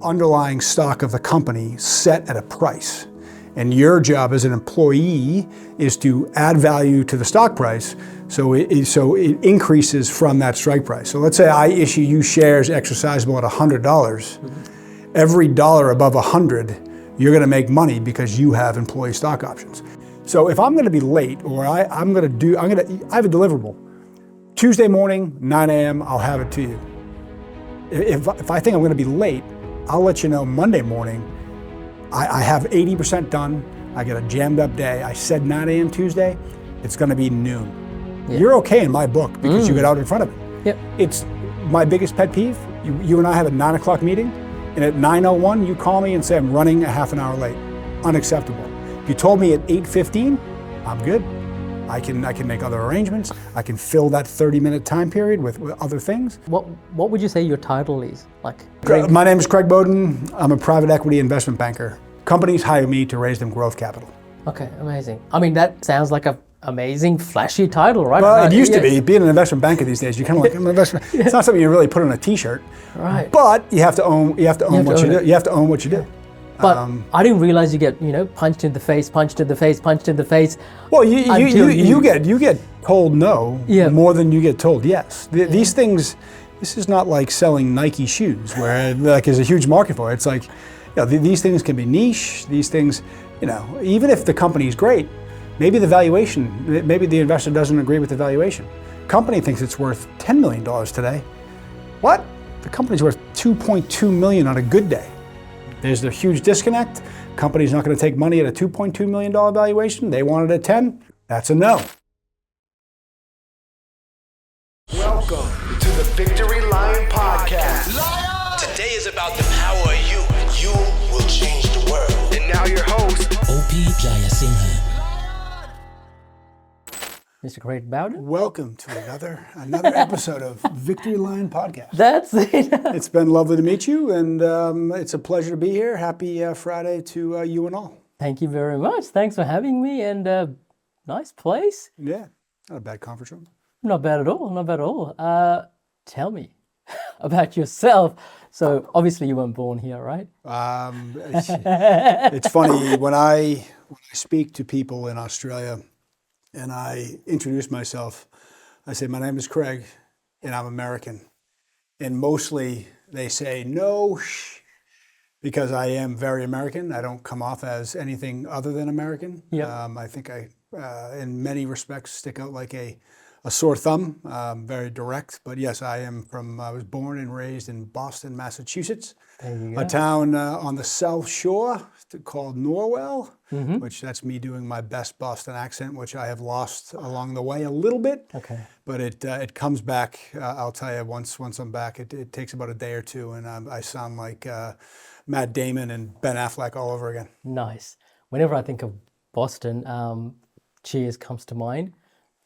underlying stock of the company set at a price. And your job as an employee is to add value to the stock price so it increases from that strike price. So let's say I issue you shares exercisable at $100. Every dollar above 100, you're going to make money because you have employee stock options. So if I'm going to be late, or I have a deliverable. Tuesday morning, 9 a.m., I'll have it to you. If I think I'm going to be late, I'll let you know Monday morning. I have 80% done. I got a jammed up day. I said 9 a.m. Tuesday. It's going to be noon. Yeah. You're okay in my book because you get out in front of it. Yep. It's my biggest pet peeve. You and I have a 9 o'clock meeting, and at 9:01 you call me and say I'm running a half an hour late. Unacceptable. If you told me at 8:15, I'm good. I can make other arrangements. I can fill that 30-minute time period with other things. What would you say your title is? My name is Craig Boden. I'm a private equity investment banker. Companies hire me to raise them growth capital. Okay, amazing. I mean, that sounds like an amazing, flashy title, right? Well, it used to be. Being an investment banker these days, you kind of like, I'm an investment. It's not something you really put on a T-shirt. Right. But you have to own what you do. You have to own what you do. But I didn't realize you get, punched in the face. Well, you get told no more than you get told yes. These things, this is not like selling Nike shoes where there's a huge market for it. It's like, these things can be niche. These things, even if the company is great, maybe the investor doesn't agree with the valuation. Company thinks it's worth $10 million today. What? The company's worth $2.2 million on a good day. There's a huge disconnect. Company's not going to take money at a $2.2 million valuation. They want it at 10. That's a no. Welcome to the Victory Lion Podcast. Lion! Today is about the power of you. You will change the world. And now your host, O.P. Jayasinghe. Mr. Craig Boden. Welcome to another episode of Victory Lion Podcast. That's it. It's been lovely to meet you, and it's a pleasure to be here. Happy Friday to you and all. Thank you very much. Thanks for having me, and nice place. Yeah, not a bad conference room. Not bad at all. Tell me about yourself. So obviously you weren't born here, right? It's funny when I speak to people in Australia. And I introduce myself. I say, my name is Craig, and I'm American. And mostly they say, no, because I am very American. I don't come off as anything other than American. Yep. I think I, in many respects, stick out like a sore thumb, very direct. But yes, I was born and raised in Boston, Massachusetts, a town on the South Shore called Norwell, which that's me doing my best Boston accent, which I have lost along the way a little bit. Okay. But it comes back, I'll tell you, once I'm back, it takes about a day or two, and I sound like Matt Damon and Ben Affleck all over again. Nice. Whenever I think of Boston, Cheers comes to mind.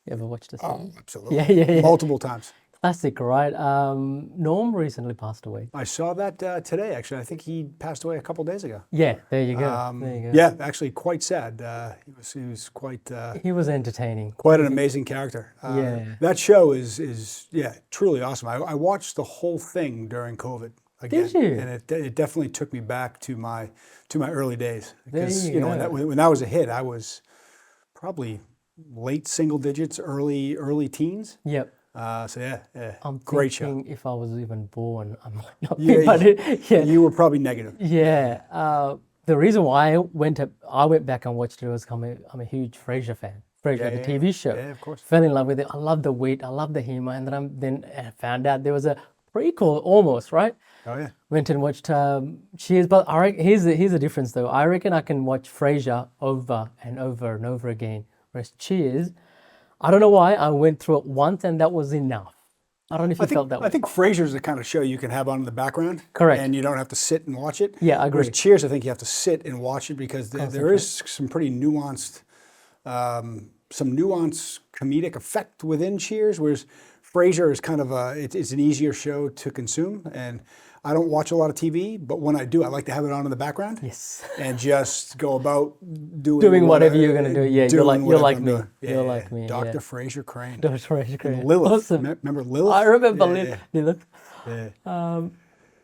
You ever watched this? Oh, absolutely. Yeah. Multiple times. Classic, right? Norm recently passed away. I saw that today, actually. I think he passed away a couple days ago. Yeah, there you go. Yeah, actually quite sad. He was quite... he was entertaining. Quite an amazing character. That show is truly awesome. I watched the whole thing during COVID again. Did you? And it definitely took me back to my early days. Because, There you go. when that was a hit, I was probably late single digits, early teens. Yep. I'm great show. If I was even born, I might not be. But you were probably negative. Yeah. The reason why I went back and watched it was I'm a huge Frasier fan. Frasier, the TV show. Yeah, of course. Fell in love with it. I love the wit. I love the humor. And then I found out there was a prequel almost, right? Oh yeah. Went and watched Cheers. But here's the difference though. I reckon I can watch Frasier over and over and over again. Whereas Cheers, I don't know why, I went through it once and that was enough. I don't know if you felt that way. I think Frasier's the kind of show you can have on in the background. Correct. And you don't have to sit and watch it. Yeah, I agree. Whereas Cheers, I think you have to sit and watch it because there is some pretty nuanced, comedic effect within Cheers, whereas Frasier is kind of it's an easier show to consume. And I don't watch a lot of TV, but when I do, I like to have it on in the background. Yes. And just go about doing whatever you're going to do. Yeah, you're like me. Yeah, you're like me. Dr. Frasier Crane. Dr. Frasier Crane. And Lilith. Awesome. Remember Lilith? I remember Lilith. Yeah.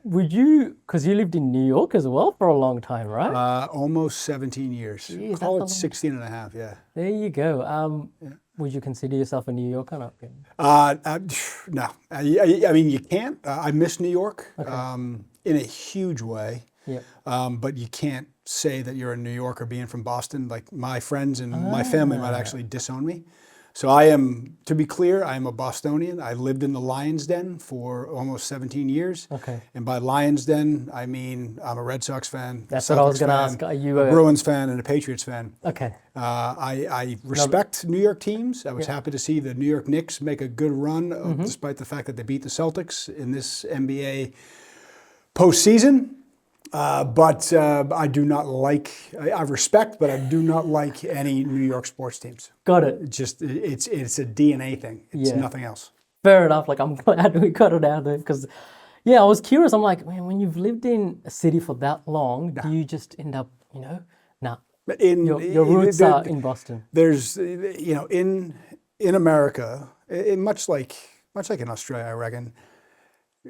would you, because you lived in New York as well for a long time, right? Almost 17 years. Jeez, Call it that's a long- 16 and a half, yeah. There you go. Would you consider yourself a New Yorker? No. No. I mean, you can't. I miss New York in a huge way. Yep. But you can't say that you're a New Yorker being from Boston. Like my friends and my family might actually disown me. So I am, to be clear, I am a Bostonian. I lived in the Lions Den for almost 17 years. Okay. And by Lions Den, I mean I'm a Red Sox fan. That's what I was Celtics going to fan, ask. Are you a Bruins fan and a Patriots fan. Okay. I respect New York teams. I was happy to see the New York Knicks make a good run, despite the fact that they beat the Celtics in this NBA postseason. But I do not like, I respect, but I do not like any New York sports teams. Got it. It's a DNA thing. It's nothing else. Fair enough. Like, I'm glad we got it out there because, yeah, I was curious. I'm like, man, when you've lived in a city for that long, do you just end up, nah. Your roots are in Boston. There's, in America, much like in Australia, I reckon,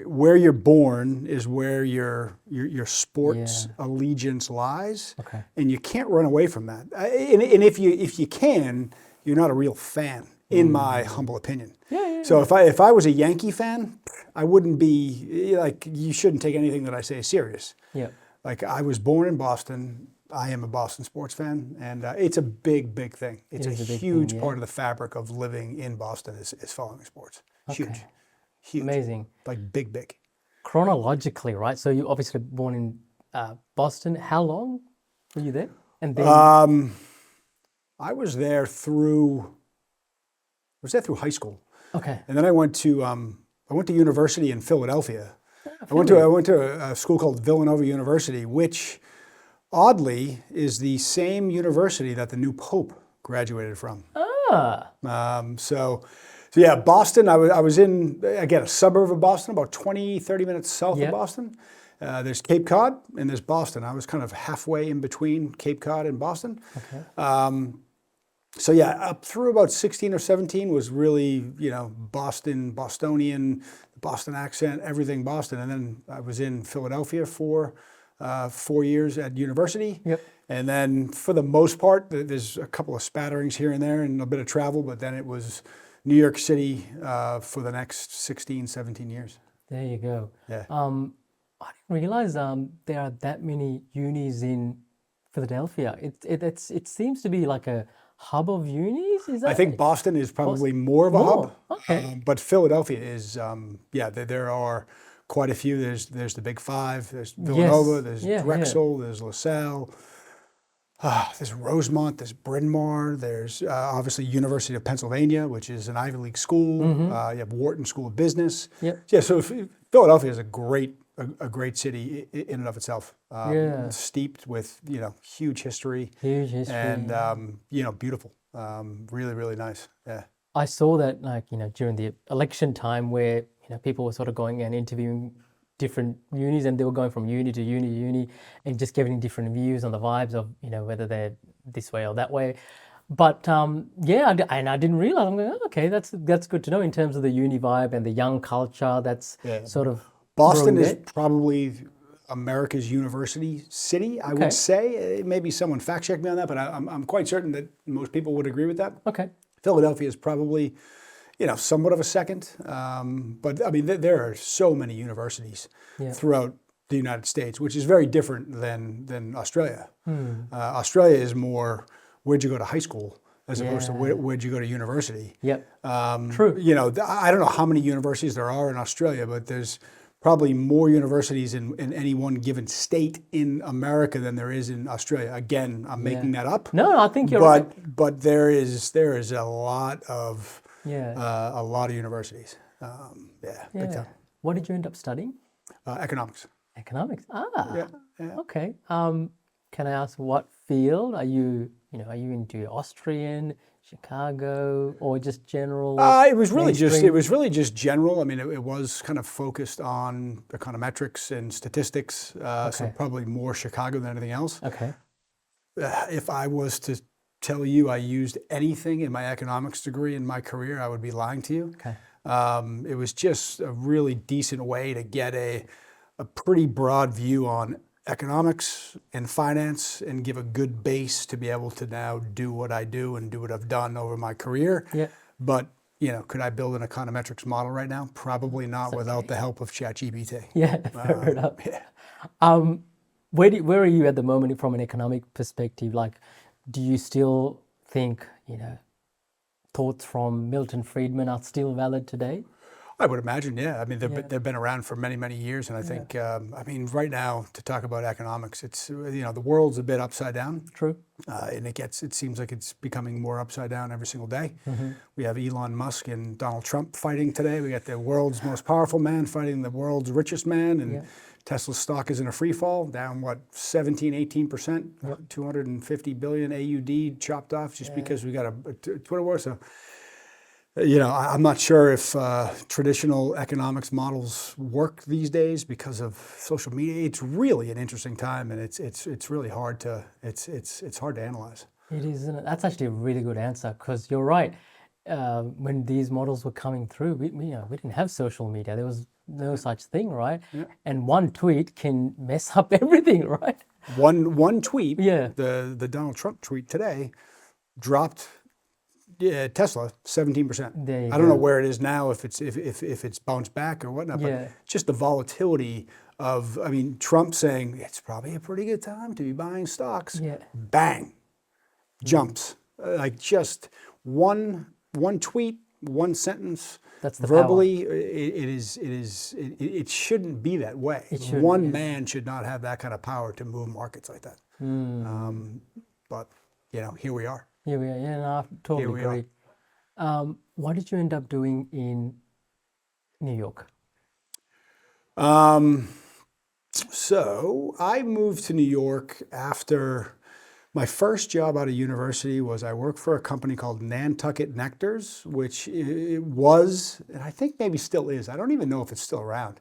where you're born is where your sports allegiance lies, and you can't run away from that. And if you can, you're not a real fan, in my humble opinion. So if I was a Yankee fan, I wouldn't be like, you shouldn't take anything that I say serious. Yeah. Like, I was born in Boston. I am a Boston sports fan, and it's a big thing. It's a huge part of the fabric of living in Boston is following sports. Huge. Amazing. Like big. Chronologically, right? So you obviously born in Boston. How long were you there? And then I was there through high school. Okay. And then I went to university in Philadelphia. I went to a school called Villanova University, which oddly is the same university that the new Pope graduated from. So yeah, Boston, I was in, again, a suburb of Boston, about 20, 30 minutes south of Boston. There's Cape Cod and there's Boston. I was kind of halfway in between Cape Cod and Boston. Okay. So yeah, up through about 16 or 17 was really, Bostonian, Boston accent, everything Boston. And then I was in Philadelphia for 4 years at university. Yep. And then for the most part, there's a couple of spatterings here and there and a bit of travel, but then it was New York City for the next 16, 17 years. There you go. Yeah. I didn't realize there are that many unis in Philadelphia. It seems to be like a hub of unis. Is that? I think Boston is probably more of a hub. Okay. But Philadelphia is, there are quite a few. There's the Big Five. There's Villanova. There's Drexel. There's LaSalle. There's Rosemont, there's Bryn Mawr, there's obviously University of Pennsylvania, which is an Ivy League school. You have Wharton School of Business. Yep. Yeah, so Philadelphia is a great city in and of itself. Steeped with huge history. And beautiful. Really, really nice. Yeah. I saw that during the election time where people were sort of going and interviewing different unis, and they were going from uni to uni, and just giving different views on the vibes of whether they're this way or that way. But and I didn't realize. I'm going, okay, that's good to know in terms of the uni vibe and the young culture. That's sort of Boston is probably America's university city. I would say. Maybe someone fact check me on that, but I'm quite certain that most people would agree with that. Okay. Philadelphia is probably somewhat of a second. But I mean, there are so many universities throughout the United States, which is very different than Australia. Australia is more, where'd you go to high school, as opposed to where'd you go to university. Yep. True. I don't know how many universities there are in Australia, but there's probably more universities in any one given state in America than there is in Australia. Again, I'm making that up. No, I think you're right. But there is a lot of universities. Big time. What did you end up studying? Economics. Economics. Yeah. Okay. Can I ask what field are you? Are you into Austrian, Chicago, or just general? It was really just general. I mean, it was kind of focused on econometrics and statistics. So probably more Chicago than anything else. Okay. If I was to tell you I used anything in my economics degree in my career, I would be lying to you. Okay. It was just a really decent way to get a a pretty broad view on economics and finance and give a good base to be able to now do what I do and do what I've done over my career. Yeah. But, could I build an econometrics model right now? Probably not without the help of ChatGPT. Yeah, fair enough. Yeah. Where are you at the moment from an economic perspective? Like, do you still think, thoughts from Milton Friedman are still valid today? I would imagine, yeah. I mean, they've been around for many, many years, and I think, right now, to talk about economics, it's the world's a bit upside down. True. And it seems like it's becoming more upside down every single day. We have Elon Musk and Donald Trump fighting today. We got the world's most powerful man fighting the world's richest man, and Tesla's stock is in a free fall, down 17-18%, 250 billion AUD chopped off just because we got a Twitter war. So, I'm not sure if traditional economics models work these days because of social media. It's really an interesting time, and it's really hard to it's hard to analyze. It is, isn't it? That's actually a really good answer, because you're right. When these models were coming through, we didn't have social media. There was no such thing, right? Yeah. And one tweet can mess up everything, right? One tweet, the Donald Trump tweet today, dropped Tesla 17%. I don't know where it is now, if it's bounced back or whatnot, but just the volatility of, Trump saying it's probably a pretty good time to be buying stocks. Bang, jumps. Like just one tweet, one sentence. That's the verbally. Power. It shouldn't be that way. One man should not have that kind of power to move markets like that. But here we are. Here we are. Yeah, no, I totally agree. What did you end up doing in New York? So I moved to New York after my first job out of university. I worked for a company called Nantucket Nectars, which it was, and I think maybe still is. I don't even know if it's still around.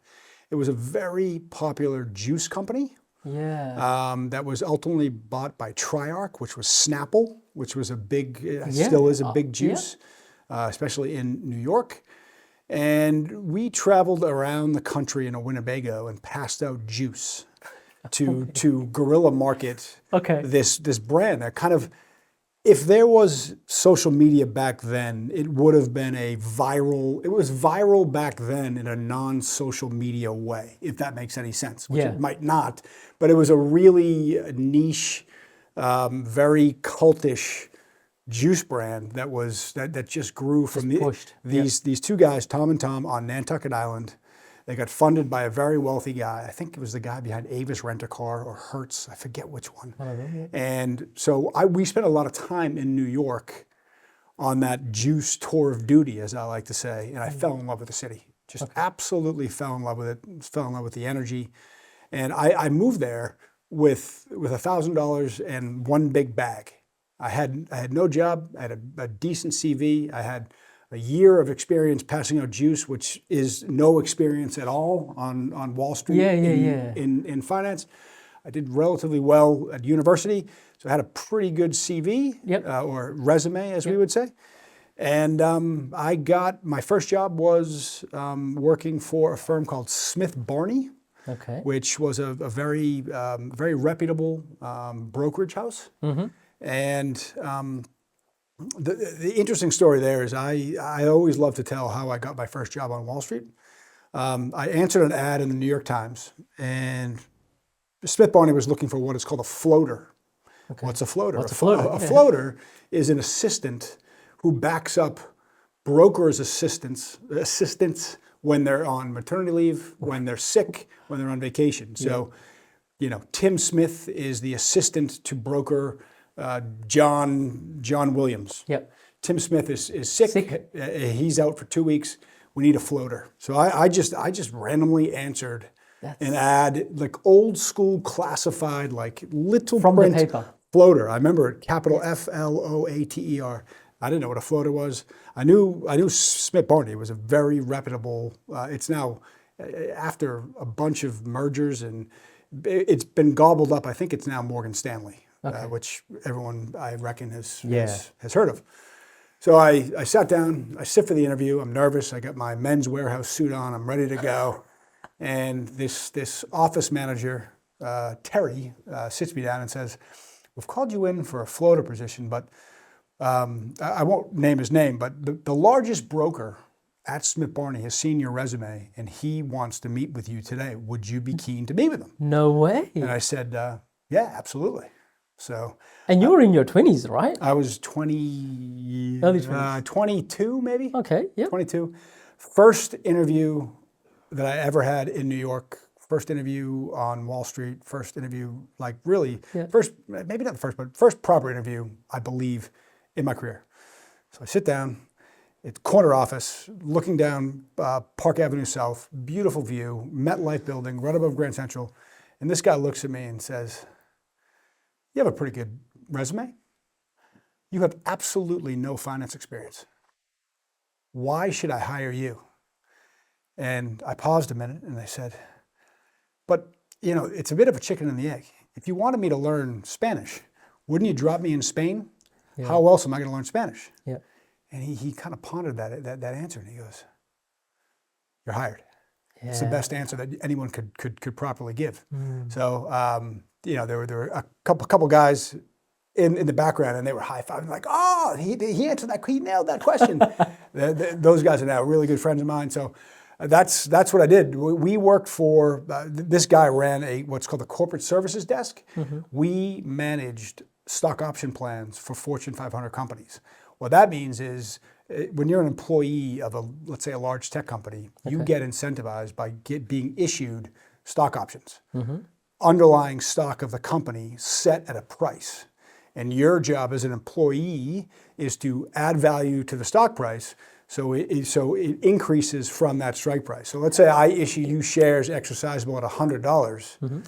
It was a very popular juice company. Yeah. That was ultimately bought by Triarch, which was Snapple, which was a big, still is a big juice, especially in New York. And we traveled around the country in a Winnebago and passed out juice to guerrilla market this brand. That kind of, if there was social media back then, it would have been it was viral back then in a non-social media way, if that makes any sense, which it might not. But it was a really niche, very cultish juice brand that just grew from these two guys, Tom and Tom, on Nantucket Island. They got funded by a very wealthy guy. I think it was the guy behind Avis Rent-A-Car or Hertz. I forget which one. And so we spent a lot of time in New York on that juice tour of duty, as I like to say. And I fell in love with the city. Just absolutely fell in love with it. Fell in love with the energy. And I moved there with $1,000 and one big bag. I had no job. I had a decent CV. I had a year of experience passing out juice, which is no experience at all on Wall Street in finance. I did relatively well at university, so I had a pretty good CV or resume, as we would say. And I got my first job was working for a firm called Smith Barney, which was a very very reputable brokerage house. And the interesting story there is I always love to tell how I got my first job on Wall Street. I answered an ad in the New York Times, and Smith Barney was looking for what is called a floater. What's a floater? What's a floater? A floater is an assistant who backs up brokers' assistants when they're on maternity leave, when they're sick, when they're on vacation. So, Tim Smith is the assistant to broker John Williams. Tim Smith is sick. He's out for 2 weeks. We need a floater. So I just randomly answered an ad, like old school classified, like little from print the paper. Floater. I remember it, capital FLOATER. I didn't know what a floater was. I knew Smith Barney was a very reputable. It's now after a bunch of mergers and it's been gobbled up. I think it's now Morgan Stanley. Which everyone I reckon has heard of. So I sat down, I sit for the interview, I'm nervous, I got my Men's Warehouse suit on, I'm ready to go. And this office manager, Terry, sits me down and says, "We've called you in for a floater position, but I won't name his name, but the largest broker at Smith Barney has seen your resume and he wants to meet with you today. Would you be keen to meet with him?" No way. And I said, "Yeah, absolutely." So. And you were in your 20s, right? I was 20, Early 20s. 22 maybe. Okay, yeah. 22. First interview that I ever had in New York. First interview on Wall Street. First interview, like really, first, maybe not the first, but first proper interview, I believe, in my career. So I sit down, it's corner office, looking down Park Avenue South, beautiful view, MetLife building, right above Grand Central. And this guy looks at me and says, "You have a pretty good resume. You have absolutely no finance experience. Why should I hire you?" And I paused a minute and I said, "But, you know, it's a bit of a chicken and the egg. If you wanted me to learn Spanish, wouldn't you drop me in Spain? Yeah. How else am I going to learn Spanish?" Yeah. And he kind of pondered that answer and he goes, "You're hired." Yeah. It's the best answer that anyone could properly give. So, you know, there were a couple guys in the background and they were high-fiving like, "Oh, he answered that, he nailed that question." Those guys are now really good friends of mine. So that's what I did. We worked for, this guy ran what's called the corporate services desk. We managed stock option plans for Fortune 500 companies. What that means is when you're an employee of let's say a large tech company, you get incentivized by being issued stock options. Underlying stock of the company set at a price. And your job as an employee is to add value to the stock price so it increases from that strike price. So let's say I issue you shares exercisable at $100.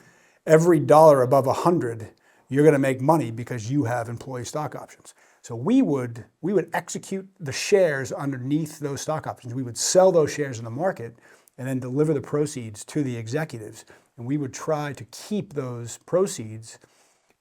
Every dollar above 100, you're going to make money because you have employee stock options. So we would execute the shares underneath those stock options. We would sell those shares in the market and then deliver the proceeds to the executives. And we would try to keep those proceeds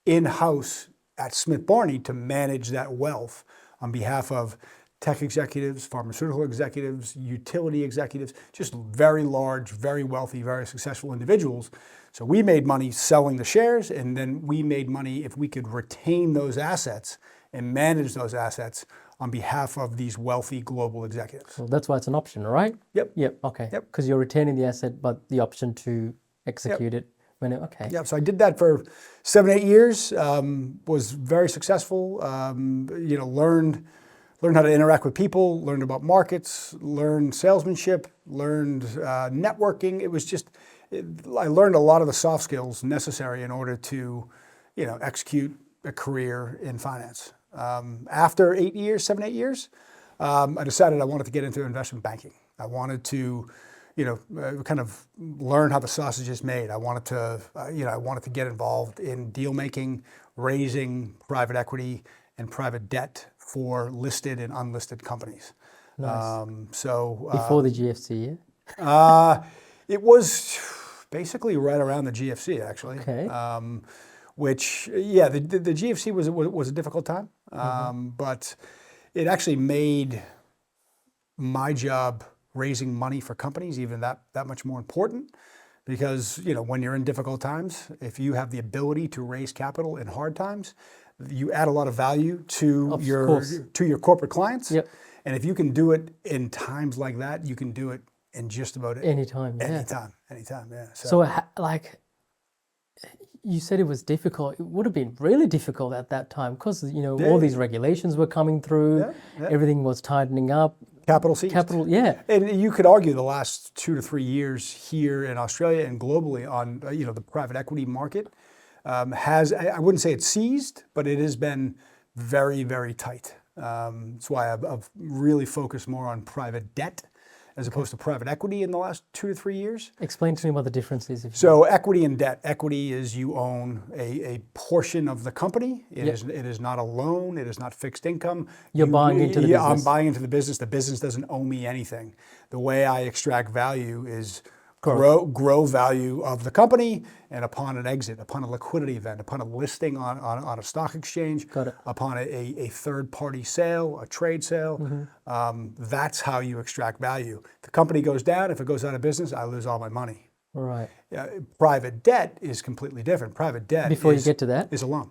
in-house at Smith Barney to manage that wealth on behalf of tech executives, pharmaceutical executives, utility executives, just very large, very wealthy, very successful individuals. So we made money selling the shares, and then we made money if we could retain those assets and manage those assets on behalf of these wealthy global executives. So that's why it's an option, right? Yep. Yep. Okay. Yep. Because you're retaining the asset, but the option to execute it when okay. Yeah, so I did that for 7-8 years. Was very successful. You know, learned how to interact with people, learned about markets, learned salesmanship, learned networking. It was just, I learned a lot of the soft skills necessary in order to, you know, execute a career in finance. After 7-8 years, I decided I wanted to get into investment banking. I wanted to, you know, kind of learn how the sausage is made. I wanted to, I wanted to get involved in deal making, raising private equity and private debt for listed and unlisted companies. Nice. So Before the GFC, it was basically right around the GFC, actually. Okay. Which, yeah, the GFC was a difficult time, but it actually made my job raising money for companies even that much more important, because, you know, when you're in difficult times, if you have the ability to raise capital in hard times, you add a lot of value to your corporate clients. Yep. And if you can do it in times like that, you can do it in just about anytime. Anytime. Yeah. So like, you said it was difficult. It would have been really difficult at that time because, you know, all these regulations were coming through. Everything was tightening up. Capital seized. Yeah. And you could argue the last 2 to 3 years here in Australia and globally on, you know, the private equity market has, I wouldn't say it's seized, but it has been very, very tight. That's why I've really focused more on private debt as opposed to private equity in the last 2 to 3 years. Explain to me what the difference is. So equity and debt. Equity is you own a portion of the company. It is not a loan. It is not fixed income. You're buying into the business. I'm buying into the business. The business doesn't owe me anything. The way I extract value is grow value of the company, and upon an exit, upon a liquidity event, upon a listing on a stock exchange, upon a third-party sale, a trade sale, that's how you extract value. If the company goes down, if it goes out of business, I lose all my money. Right. Private debt is completely different. Private debt Before you get to that, is a loan.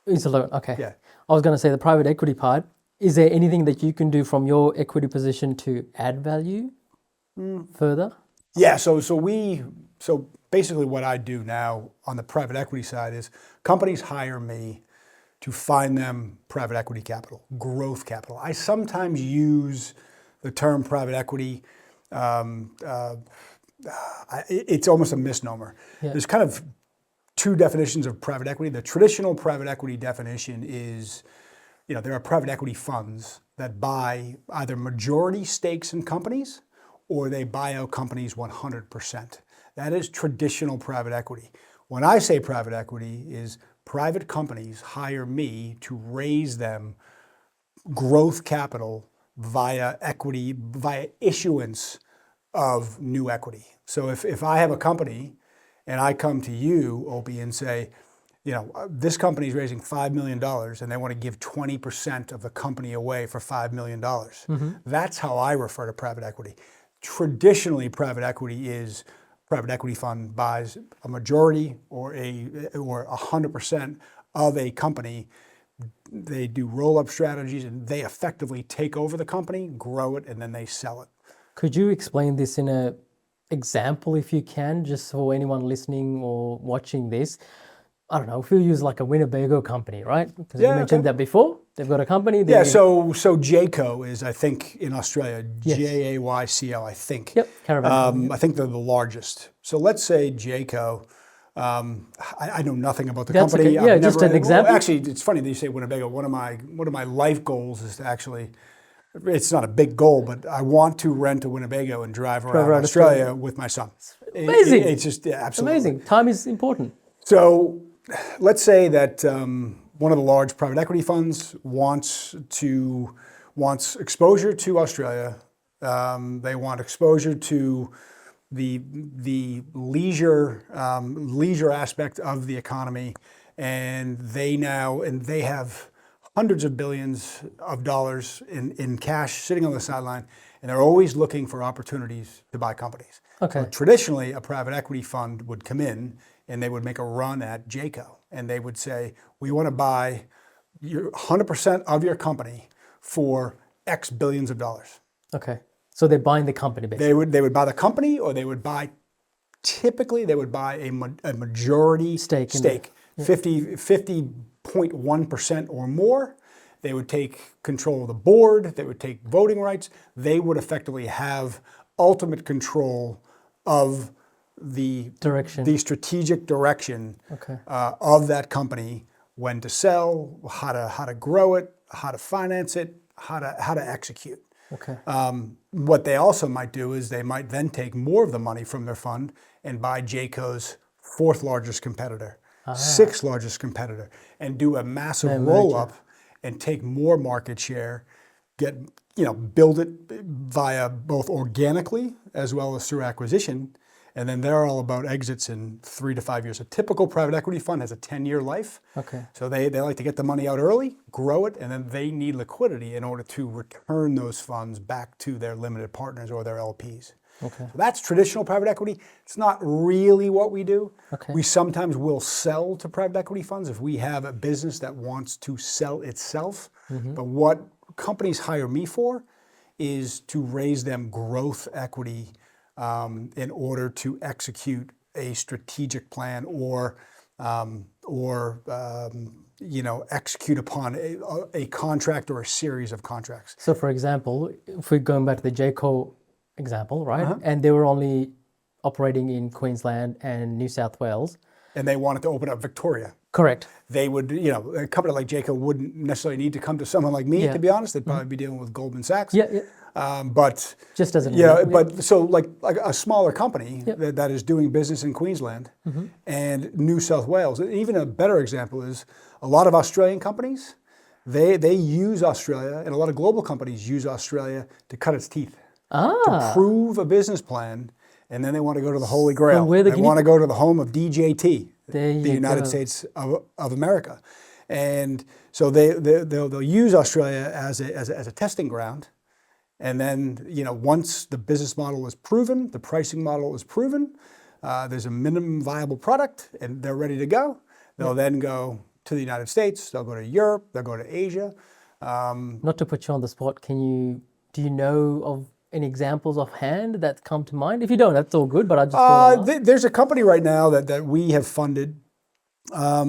it's a loan. Okay. Yeah. I was going to say the private equity part. Is there anything that you can do from your equity position to add value further? Yeah, so basically what I do now on the private equity side is companies hire me to find them private equity capital, growth capital. I sometimes use the term private equity. It's almost a misnomer. Yeah. There's kind of two definitions of private equity. The traditional private equity definition is, there are private equity funds that buy either majority stakes in companies or they buy out companies 100%. That is traditional private equity. When I say private equity is private companies hire me to raise them growth capital via equity, via issuance of new equity. So if I have a company and I come to you, Opie, and say, this company is raising $5 million and they want to give 20% of the company away for $5 million. That's how I refer to private equity. Traditionally, private equity fund buys a majority or 100% of a company. They do roll-up strategies and they effectively take over the company, grow it, and then they sell it. Could you explain this in an example if you can, just for anyone listening or watching this? I don't know, if you use like a Winnebago company, right? Because you mentioned that before. They've got a company. Yeah, so Jayco is, I think, in Australia, Yes. Jayco, I think. Yep, caravan. I think they're the largest. So let's say Jayco. I know nothing about the That's company. okay. Yeah, I've just never- an example. Well, actually, it's funny that you say Winnebago. One of my life goals is to actually, it's not a big goal, but I want to rent a Winnebago and drive around Australia with my son. Amazing. It's just absolutely Amazing. Time is important. So let's say that one of the large private equity funds wants exposure to Australia. They want exposure to the leisure aspect of the economy, and they have hundreds of billions of dollars in cash sitting on the sideline, and they're always looking for opportunities to buy companies. Okay. So traditionally, a private equity fund would come in and they would make a run at Jayco, and they would say, we want to buy 100% of your company for X billions of dollars. Okay. So they're buying the company basically. They would buy the company, or they would buy, typically they would buy a majority Stake in 50.1% or more. They would take control of the board. They would take voting rights. They would effectively have ultimate control of the strategic direction Okay. of that company, when to sell, how to grow it, how to finance it, how to execute. Okay. What they also might do is they might then take more of the money from their fund and buy Jayco's fourth largest competitor, sixth largest competitor, and do a massive roll up and take more market share, build it via both organically as well as through acquisition. And then they're all about exits in 3 to 5 years. A typical private equity fund has a 10-year life. Okay. So they like to get the money out early, grow it, and then they need liquidity in order to return those funds back to their limited partners or their LPs. Okay. So that's traditional private equity. It's not really what we do. Okay. We sometimes will sell to private equity funds if we have a business that wants to sell itself. But what companies hire me for is to raise them growth equity in order to execute a strategic plan or execute upon a contract or a series of contracts. So for example, if we're going back to the Jayco example, right? And they were only operating in Queensland and New South Wales. And they wanted to open up Victoria. Correct. They would, a company like Jayco wouldn't necessarily need to come to someone like me, to be honest. They'd probably be dealing with Goldman Sachs. Yeah. But Just as an but so like a smaller company that is doing business in Queensland and New South Wales. Even a better example is a lot of Australian companies. They use Australia, and a lot of global companies use Australia to cut its teeth, to prove a business plan, and then they want to go to the Holy Grail. They want to go to the home of DJT, the United States of America, and so they'll use Australia as a testing ground. And then, once the business model is proven, the pricing model is proven, There's a minimum viable product, and they're ready to go. They'll then go to the United States. They'll go to Europe. They'll go to Asia. Not to put you on the spot, do you know of any examples offhand that come to mind? If you don't, that's all good, but I just want to ask. There's a company right now that we have funded. I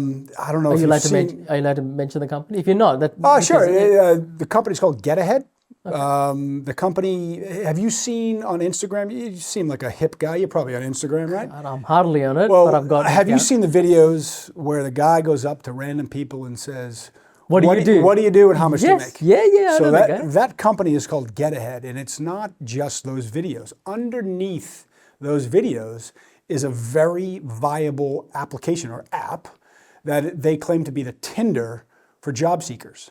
don't know Are if you you've allowed seen... are you allowed to mention the company? If you're not, Sure. The company's called Get Ahead. Okay. The company, have you seen on Instagram? You seem like a hip guy. You're probably on Instagram, right? I'm hardly on it, Well, but I've got. Have you seen the videos where the guy goes up to random people and says, What do you do? What do you do and how much do you make? Yeah, I So know that guy. that company is called Get Ahead, and it's not just those videos. Underneath those videos is a very viable application or app that they claim to be the Tinder for job seekers.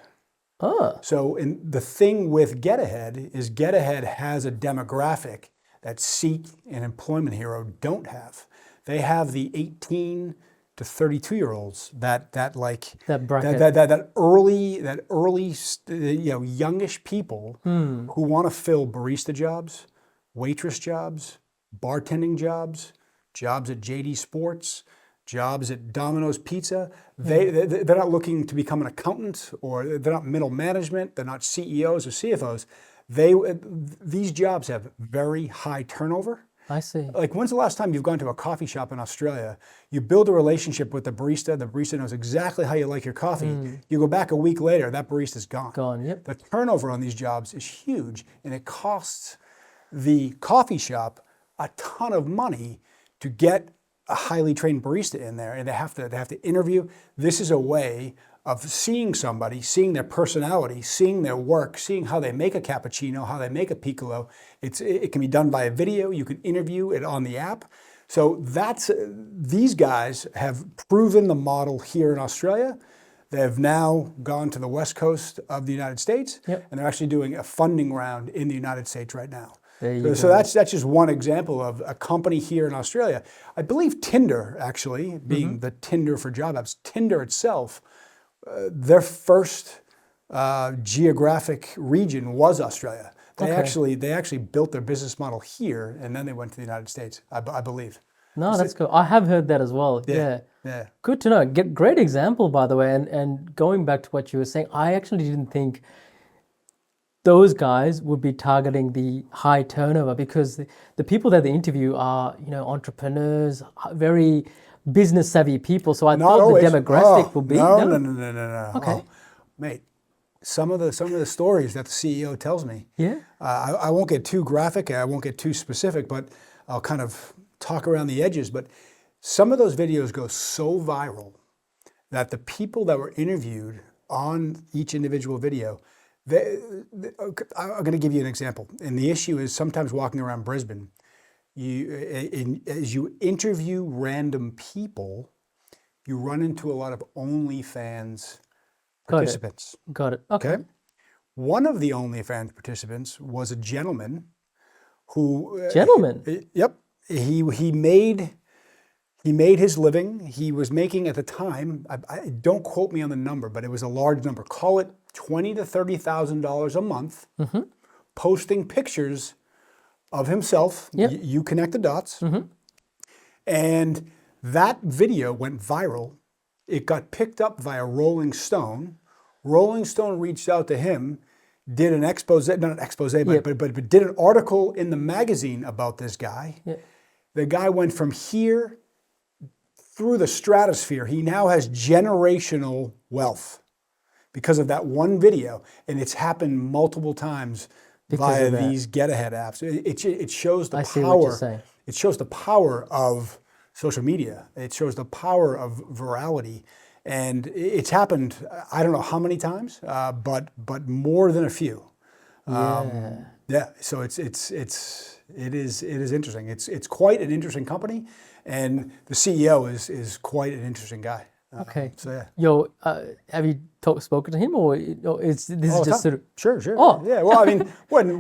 So the thing with Get Ahead is Get Ahead has a demographic that Seek and Employment Hero don't have. They have the 18 to 32-year-olds that bracket. that early youngish people who want to fill barista jobs, waitress jobs, bartending jobs, jobs at JD Sports, jobs at Domino's Pizza. They're not looking to become an accountant, or they're not middle management. They're not CEOs or CFOs. These jobs have very high turnover. I see. Like, when's the last time you've gone to a coffee shop in Australia? You build a relationship with the barista knows exactly how you like your coffee. You go back a week later, that barista's gone. Gone, yep. The turnover on these jobs is huge, and it costs the coffee shop a ton of money to get a highly trained barista in there, and they have to interview. This is a way of seeing somebody, seeing their personality, seeing their work, seeing how they make a cappuccino, how they make a piccolo. It can be done by a video. You can interview it on the app. So these guys have proven the model here in Australia. They've now gone to the west coast of the United States, and they're actually doing a funding round in the United States right now. So that's just one example of a company here in Australia. I believe Tinder, actually, being the Tinder for job apps, Tinder itself, their first geographic region was Australia. They actually built their business model here, and then they went to the United States, I believe. No, that's cool. I have heard that as well. Yeah. Good to know. Great example, by the way. And going back to what you were saying, I actually didn't think those guys would be targeting the high turnover, because the people that they interview are, entrepreneurs, very business savvy people. So I thought the demographic would be no. Okay, Mate, some of the stories that the CEO tells me. Yeah. I won't get too graphic. I won't get too specific, but I'll kind of talk around the edges. But some of those videos go so viral that the people that were interviewed on each individual video, I'm going to give you an example. And the issue is, sometimes walking around Brisbane, as you interview random people, you run into a lot of OnlyFans participants. Got it. Okay. One of the OnlyFans participants was a gentleman who... Yep. He made his living. He was making, at the time, don't quote me on the number, but it was a large number. Call it $20,000 to $30,000 a month, posting pictures of himself. Yep. You connect the dots. And that video went viral. It got picked up via Rolling Stone. Rolling Stone reached out to him, did an expose, not an expose, but did an article in the magazine about this guy. Yep. The guy went from here through the stratosphere. He now has generational wealth because of that one video, and it's happened multiple times via these Get Ahead apps. It shows the power. See what you're saying. It shows the power of social media. It shows the power of virality, and it's happened. I don't know how many times, but more than a few. So it is interesting. It's quite an interesting company, and the CEO is quite an interesting guy. Okay. So yeah. Yo, have you spoken to him, or this is just sort of? Sure. Oh. Yeah. Well, I mean,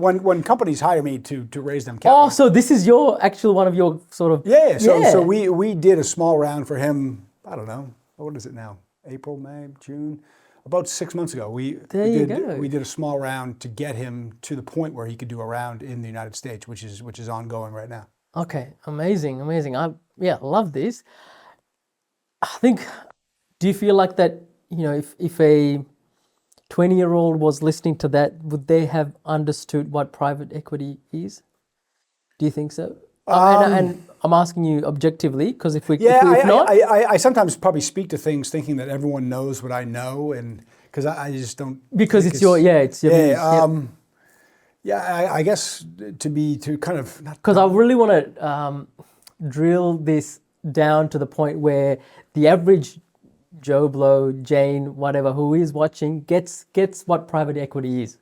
when companies hire me to raise them capital. Oh, so this is one of your sort of. Yeah. So we did a small round for him. I don't know, what is it now? April, May, June. About 6 months ago, we did a small round to get him to the point where he could do a round in the United States, which is ongoing right now. Okay, amazing, amazing. Love this. I think, do you feel like that, if a 20-year-old was listening to that, would they have understood what private equity is? Do you think so? And I'm asking you objectively, because if not, I sometimes probably speak to things thinking that everyone knows what I know, and because I just don't. because think it's your views. Yeah, I guess to kind of not. Because I really want to drill this down to the point where the average Joe Blow, Jane, whatever, who is watching gets what private equity is.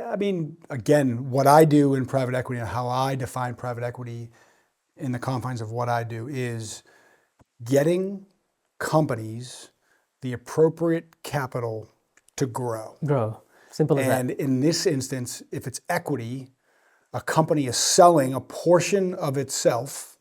I mean, again, what I do in private equity and how I define private equity in the confines of what I do is getting companies the appropriate capital to grow. Grow. Simple as that. And in this instance, if it's equity, a company is selling a portion of itself,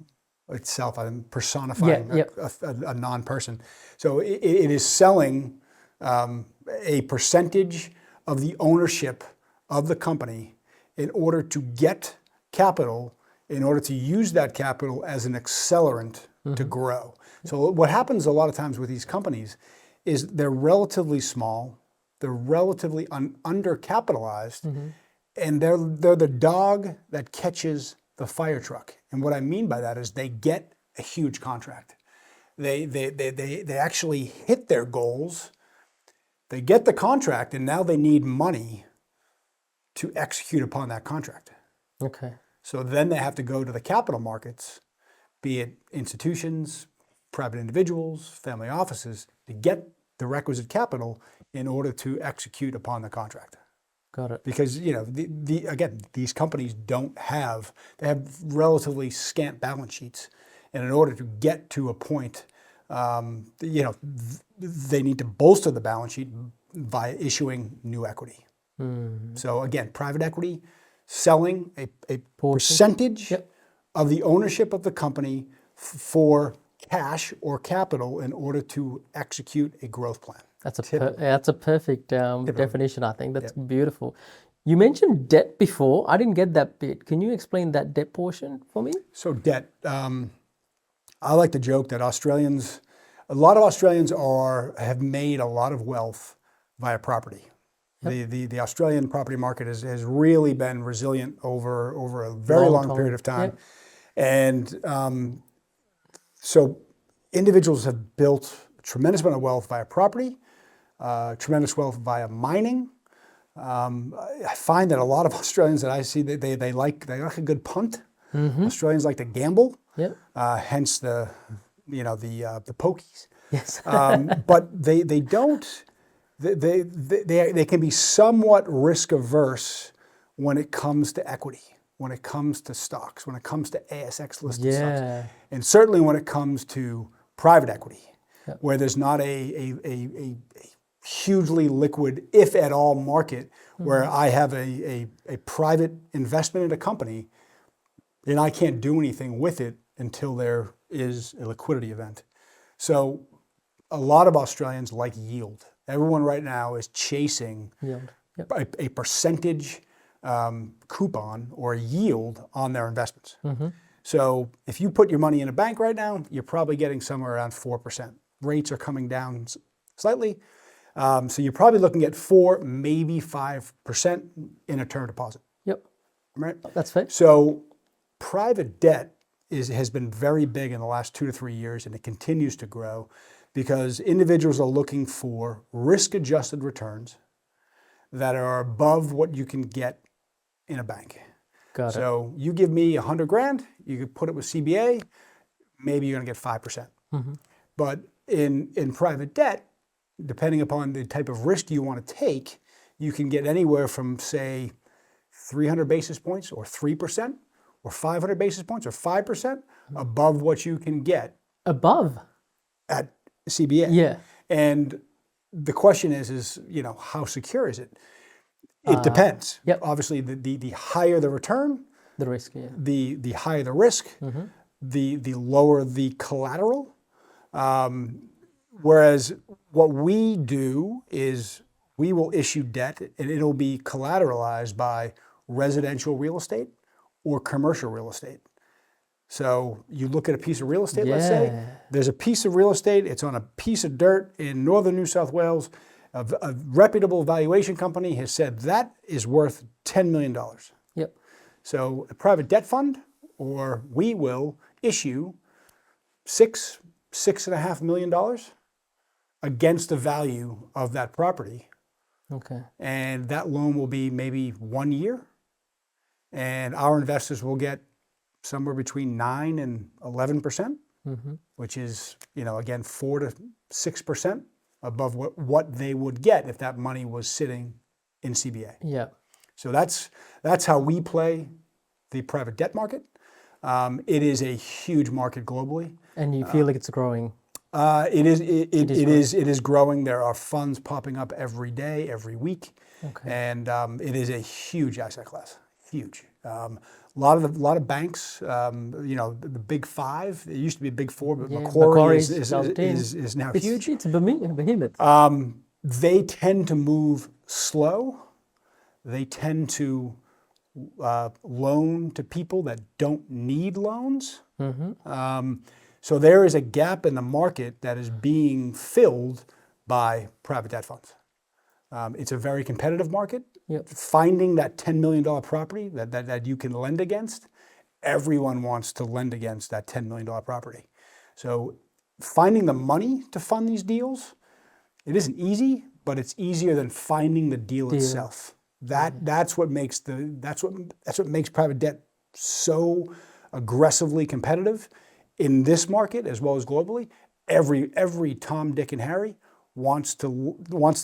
I'm personifying a non-person. So it is selling a percentage of the ownership of the company in order to get capital, in order to use that capital as an accelerant to grow. So what happens a lot of times with these companies is they're relatively small, they're relatively undercapitalized, and they're the dog that catches the fire truck. And what I mean by that is they get a huge contract. They actually hit their goals. They get the contract, and now they need money to execute upon that contract. Okay. So then they have to go to the capital markets, be it institutions, private individuals, family offices, to get the requisite capital in order to execute upon the contract. Got it. Because again, these companies they have relatively scant balance sheets, and in order to get to a point, they need to bolster the balance sheet by issuing new equity. So again, private equity selling a percentage of the ownership of the company for cash or capital in order to execute a growth plan. That's a perfect definition, I think. That's beautiful. You mentioned debt before. I didn't get that bit. Can you explain that debt portion for me? So debt, I like to joke that a lot of Australians have made a lot of wealth via property. The Australian property market has really been resilient over a very long period of time. And so individuals have built a tremendous amount of wealth via property, tremendous wealth via mining. I find that a lot of Australians that I see, they like a good punt. Australians like to gamble, hence the pokies. Yes. But they don't. They can be somewhat risk averse when it comes to equity, when it comes to stocks, when it comes to ASX listed stocks, and certainly when it comes to private equity, where there's not a hugely liquid, if at all, market where I have a private investment in a company and I can't do anything with it until there is a liquidity event. So a lot of Australians like yield. Everyone right now is chasing a percentage coupon or yield on their investments. So if you put your money in a bank right now, you're probably getting somewhere around 4%. Rates are coming down slightly. So you're probably looking at 4, maybe 5% in a term deposit. Right? That's fair. So private debt has been very big in the last 2 to 3 years, and it continues to grow because individuals are looking for risk-adjusted returns that are above what you can get in a bank. Got it. So you give me $100,000, you could put it with CBA, maybe you're going to get 5%. But in private debt, depending upon the type of risk you want to take, you can get anywhere from, say, 300 basis points or 3%, or 500 basis points or 5% above what you can get above at CBA. Yeah. And the question is how secure is it? It depends. Obviously, the higher the return, the risk, the higher the risk, the lower the collateral. Whereas what we do is we will issue debt and it'll be collateralized by residential real estate or commercial real estate. So you look at a piece of real estate, let's say, Yeah. there's a piece of real estate, it's on a piece of dirt in northern New South Wales. A reputable valuation company has said that is worth $10 million. Yep. So a private debt fund, or we will issue $6.5 million against the value of that property. Okay. And that loan will be maybe 1 year. And our investors will get somewhere between 9 and 11%, which is, again, 4 to 6% above what they would get if that money was sitting in CBA. Yeah. So that's how we play the private debt market. It is a huge market globally. And you feel like it's growing. It is growing. There are funds popping up every day, every week, and it is a huge asset class. Huge. A lot of banks. The big five. It used to be big four, but Macquarie is now huge. It's a behemoth. They tend to move slow. They tend to loan to people that don't need loans. So there is a gap in the market that is being filled by private debt funds. It's a very competitive market. Yep. Finding that $10 million property that you can lend against, everyone wants to lend against that $10 million property. So finding the money to fund these deals, it isn't easy, but it's easier than finding the deal itself. That's what makes private debt so aggressively competitive in this market as well as globally. Every Tom, Dick, and Harry wants to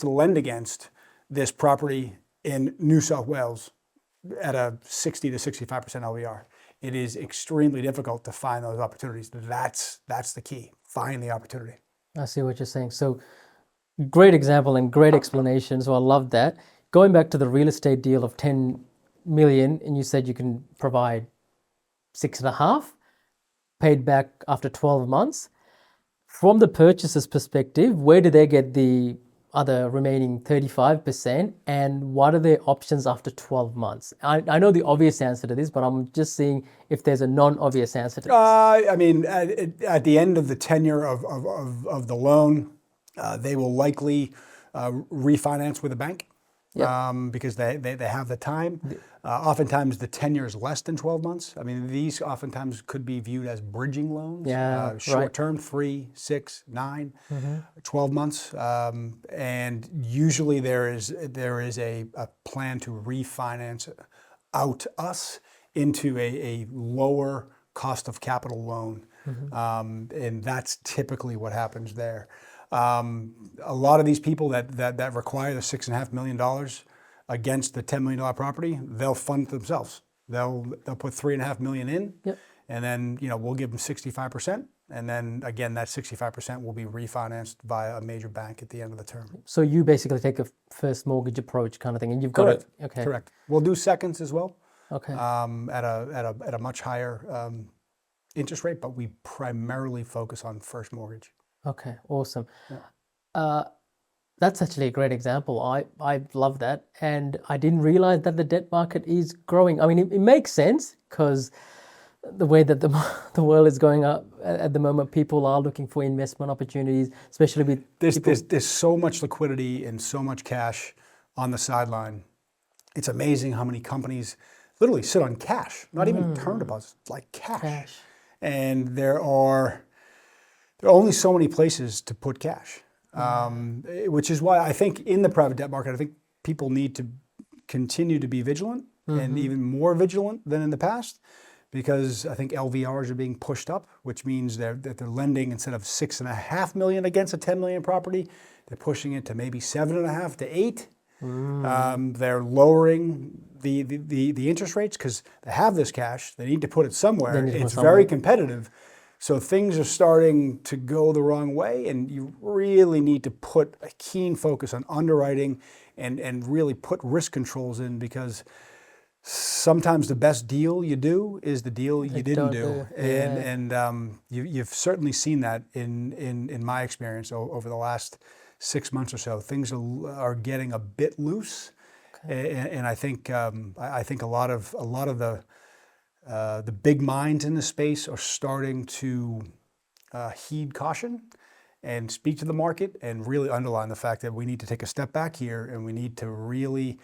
lend against this property in New South Wales at a 60 to 65% LVR. It is extremely difficult to find those opportunities. That's the key. Find the opportunity. I see what you're saying. So great example and great explanation. So I love that. Going back to the real estate deal of 10 million, and you said you can provide 6.5, paid back after 12 months. From the purchaser's perspective, where do they get the other remaining 35%, and what are their options after 12 months? I know the obvious answer to this, but I'm just seeing if there's a non-obvious answer to this. At the end of the tenure of the loan, they will likely refinance with a bank. Because they have the time. Oftentimes the tenure is less than 12 months. These oftentimes could be viewed as bridging loans. Short term, 3, 6, 9, 12 months. And usually there is a plan to refinance out us into a lower cost of capital loan. And that's typically what happens there. A lot of these people that require the $6.5 million against the $10 million property, they'll fund it themselves. They'll put $3.5 million in, and then we'll give them 65%, and then again that 65% will be refinanced via a major bank at the end of the term. So you basically take a first mortgage approach kind of thing, and you've got Correct. it. Okay. Correct. We'll do seconds as well. Okay. At a much higher interest rate, but we primarily focus on first mortgage. Okay, awesome. That's actually a great example. I love that. And I didn't realize that the debt market is growing. It makes sense because the way that the world is going up at the moment, people are looking for investment opportunities, especially with there's so much liquidity and so much cash on the sideline. It's amazing how many companies literally sit on cash, not even term deposits, like cash. And there are only so many places to put cash, which is why I think in the private debt market, I think people need to continue to be vigilant and even more vigilant than in the past, because I think LVRs are being pushed up, which means that they're lending instead of $6.5 million against a $10 million property, they're pushing it to maybe 7.5 to 8. They're lowering the interest rates because they have this cash. They need to put it somewhere. It's very competitive. So things are starting to go the wrong way, and you really need to put a keen focus on underwriting and really put risk controls in, because sometimes the best deal you do is the deal you didn't do. And you've certainly seen that in my experience over the last 6 months or so. Things are getting a bit loose, and I think a lot of The big minds in the space are starting to heed caution and speak to the market and really underline the fact that we need to take a step back here and we need to really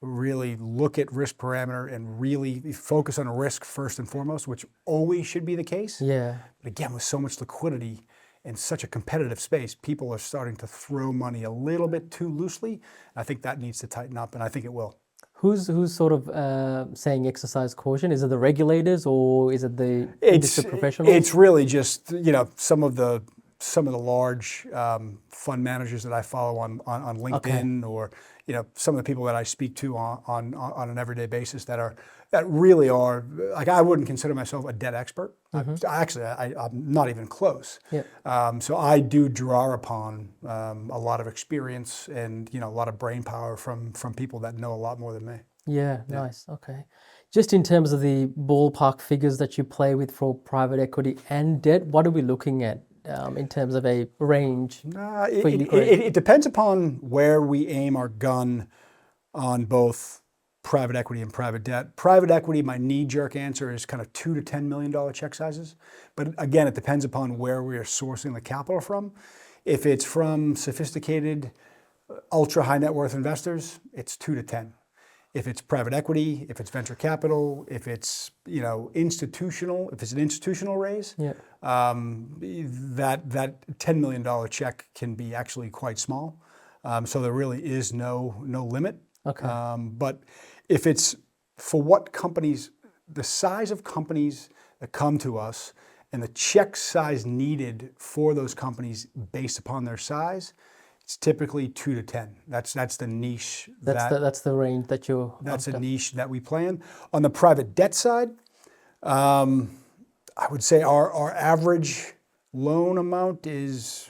look at risk parameter and really focus on risk first and foremost, which always should be the case. Yeah. But again, with so much liquidity in such a competitive space, people are starting to throw money a little bit too loosely. I think that needs to tighten up, and I think it will. Who's sort of saying exercise caution? Is it the regulators or is it the industry professionals? It's really just, some of the large fund managers that I follow on LinkedIn, or some of the people that I speak to on an everyday basis that really are, like, I wouldn't consider myself a debt expert. I'm not even close. Yeah. So I do draw upon a lot of experience and a lot of brain power from people that know a lot more than me. Yeah, nice. Okay. Just in terms of the ballpark figures that you play with for private equity and debt, what are we looking at in terms of a range for you, Craig? It depends upon where we aim our gun on both private equity and private debt. Private equity, my knee-jerk answer is kind of $2 to $10 million check sizes. But again, it depends upon where we are sourcing the capital from. If it's from sophisticated, ultra-high net worth investors, it's 2 to 10. If it's private equity, if it's venture capital, if it's institutional, if it's an institutional raise, Yeah. that $10 million check can be actually quite small. So there really is no limit. Okay. But if it's for what companies, the size of companies that come to us and the check size needed for those companies based upon their size, it's typically 2 to 10. That's the niche. That's the range that you're. That's a niche that we play in. On the private debt side, I would say our average loan amount is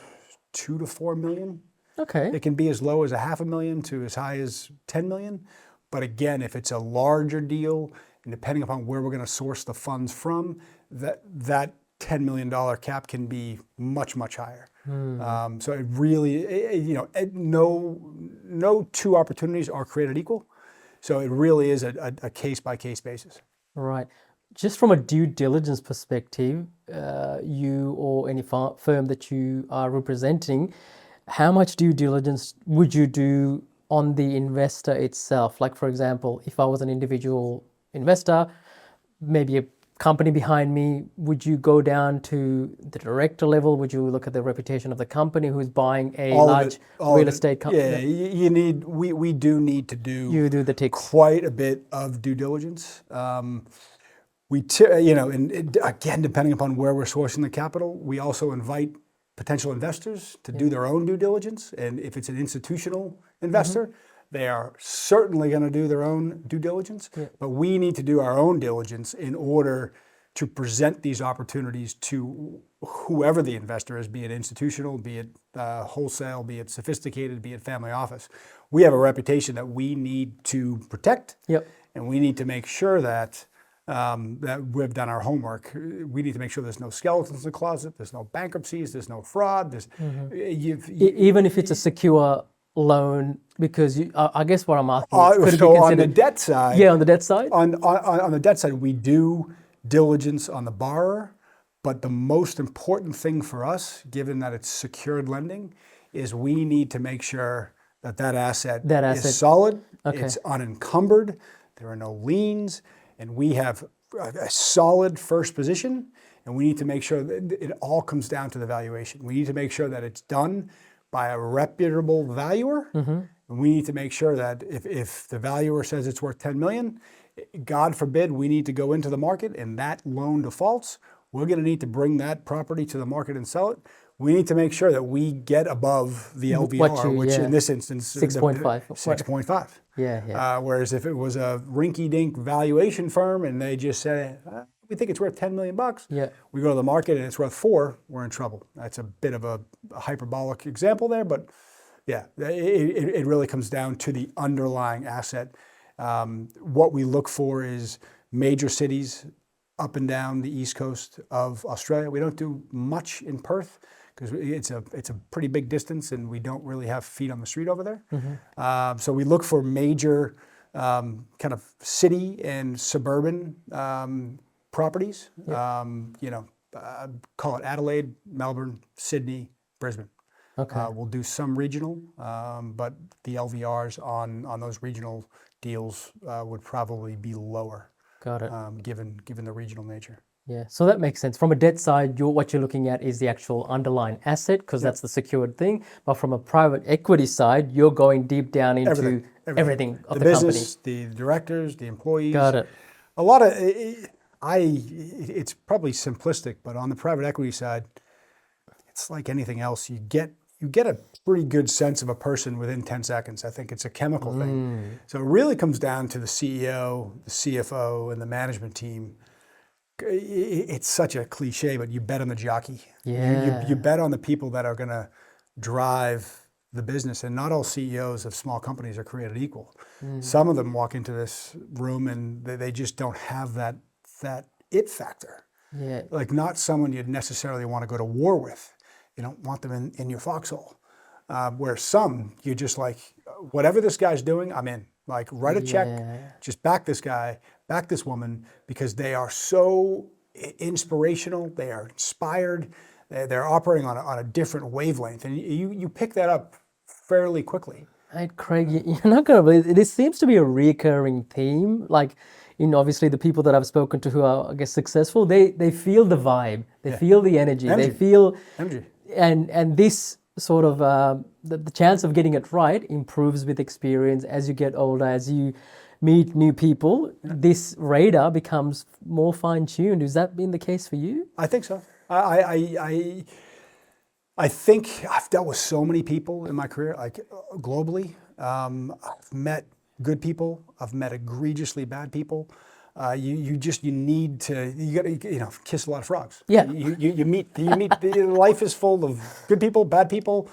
$2 to $4 million. Okay. It can be as low as $500,000 to as high as $10 million. But again, if it's a larger deal, and depending upon where we're going to source the funds from, that $10 million cap can be much, much higher. So it really, no two opportunities are created equal. So it really is a case-by-case basis. Right. Just from a due diligence perspective, you or any firm that you are representing, how much due diligence would you do on the investor itself? Like, for example, if I was an individual investor, maybe a company behind me, would you go down to the director level? Would you look at the reputation of the company who's buying a large real estate company? Yeah, we do need to do. You do the ticks. Quite a bit of due diligence. And again, depending upon where we're sourcing the capital, we also invite potential investors to do their own due diligence. And if it's an institutional investor, they are certainly going to do their own due diligence. Yeah. But we need to do our own diligence in order to present these opportunities to whoever the investor is, be it institutional, be it wholesale, be it sophisticated, be it family office. We have a reputation that we need to protect. Yep. And we need to make sure that we've done our homework. We need to make sure there's no skeletons in the closet, there's no bankruptcies, there's no fraud. Even if it's a secure loan, because I guess what I'm asking is, on the debt side. Yeah, on the debt side. On the debt side, we do diligence on the borrower, but the most important thing for us, given that it's secured lending, is we need to make sure that asset is solid, it's unencumbered, there are no liens, and we have a solid first position, and we need to make sure that it all comes down to the valuation. We need to make sure that it's done by a reputable valuer, and we need to make sure that if the valuer says it's worth $10 million, God forbid we need to go into the market and that loan defaults, we're going to need to bring that property to the market and sell it. We need to make sure that we get above the LVR, which in this instance 6.5. 6.5. Yeah. Whereas if it was a rinky-dink valuation firm and they just said, we think it's worth $10 million, we go to the market and it's worth $4 million, we're in trouble. That's a bit of a hyperbolic example there, but yeah, it really comes down to the underlying asset. What we look for is major cities up and down the east coast of Australia. We don't do much in Perth because it's a pretty big distance and we don't really have feet on the street over there. So we look for major kind of city and suburban properties. Call it Adelaide, Melbourne, Sydney, Brisbane. Okay. We'll do some regional, but the LVRs on those regional deals would probably be lower, Got it. given the regional nature. Yeah, so that makes sense. From a debt side, what you're looking at is the actual underlying asset because that's the secured thing. But from a private equity side, you're going deep down into everything of the business, company. the directors, the employees. Got it. A lot of it's probably simplistic, but on the private equity side, it's like anything else. You get a pretty good sense of a person within 10 seconds. I think it's a chemical thing. So it really comes down to the CEO, the CFO, and the management team. It's such a cliche, but you bet on the jockey. Yeah. You bet on the people that are going to drive the business. And not all CEOs of small companies are created equal. Some of them walk into this room and they just don't have that it factor. Yeah. Like not someone you'd necessarily want to go to war with. You don't want them in your foxhole. Where some, you're just like, whatever this guy's doing, I'm in. Like write a check, just back this guy, back this woman, because they are so inspirational, they are inspired, they're operating on a different wavelength. And you pick that up fairly quickly. Hey, Craig, you're not going to believe it. This seems to be a recurring theme. Like, obviously the people that I've spoken to who are, I guess, successful, they feel the vibe, they feel the energy, they feel energy. And this sort of the chance of getting it right improves with experience as you get older, as you meet new people. This radar becomes more fine-tuned. Has that been the case for you? I think so. I think I've dealt with so many people in my career, like globally. I've met good people. I've met egregiously bad people. You need to kiss a lot of frogs. Yeah. You meet life is full of good people, bad people,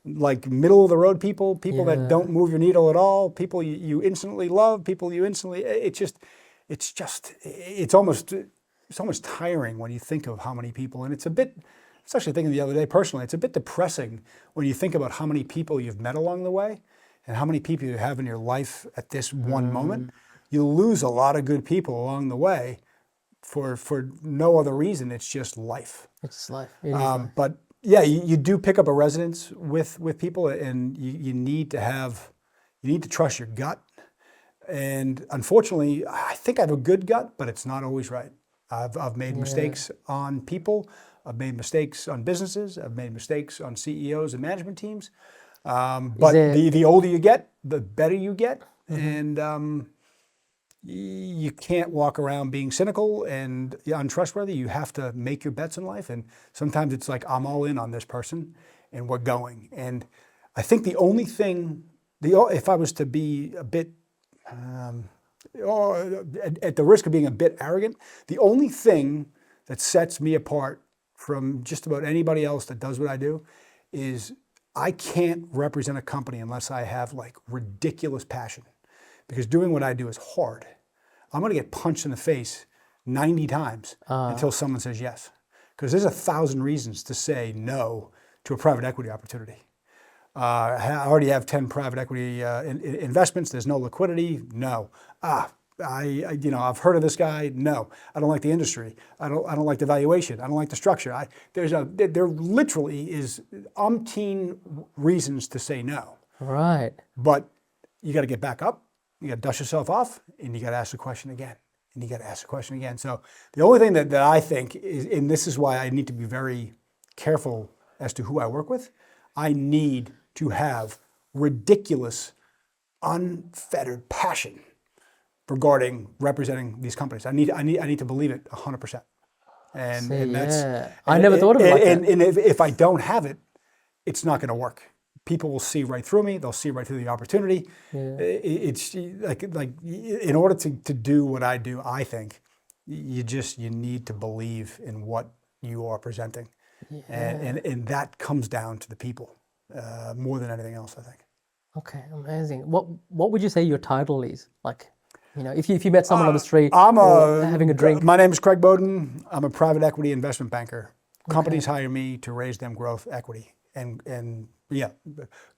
like middle of the road people that don't move your needle at all, people you instantly love, people you instantly. It's almost tiring when you think of how many people, and it's a bit. I was actually thinking the other day personally, it's a bit depressing when you think about how many people you've met along the way, and how many people you have in your life at this one moment. You lose a lot of good people along the way for no other reason. It's just life. It's life. It is life. But yeah, you do pick up a resonance with people, and you need to trust your gut. And unfortunately, I think I have a good gut, but it's not always right. I've made mistakes on people. I've made mistakes on businesses. I've made mistakes on CEOs and management teams. But the older you get, the better you get. And you can't walk around being cynical and untrustworthy. You have to make your bets in life. And sometimes it's like, I'm all in on this person and we're going. And I think the only thing, if I was to be a bit, at the risk of being a bit arrogant, the only thing that sets me apart from just about anybody else that does what I do is I can't represent a company unless I have like ridiculous passion. Because doing what I do is hard. I'm going to get punched in the face 90 times until someone says yes. Because there's 1,000 reasons to say no to a private equity opportunity. I already have 10 private equity investments. There's no liquidity. No. I've heard of this guy. No. I don't like the industry. I don't like the valuation. I don't like the structure. There literally is umpteen reasons to say no. Right. But you got to get back up. You got to dust yourself off, and you got to ask the question again, and you got to ask the question again. So the only thing that I think is, and this is why I need to be very careful as to who I work with, I need to have ridiculous, unfettered passion regarding representing these companies. I need to believe it 100%. And that's I never thought of it like that. And if I don't have it, it's not going to work. People will see right through me. They'll see right through the opportunity. Yeah. It's like in order to do what I do, I think you need to believe in what you are presenting, and that comes down to the people more than anything else, I think. Okay, amazing. What would you say your title is? Like, if you met someone on the street or having a drink. My name is Craig Boden. I'm a private equity investment banker. Companies hire me to raise them growth equity, and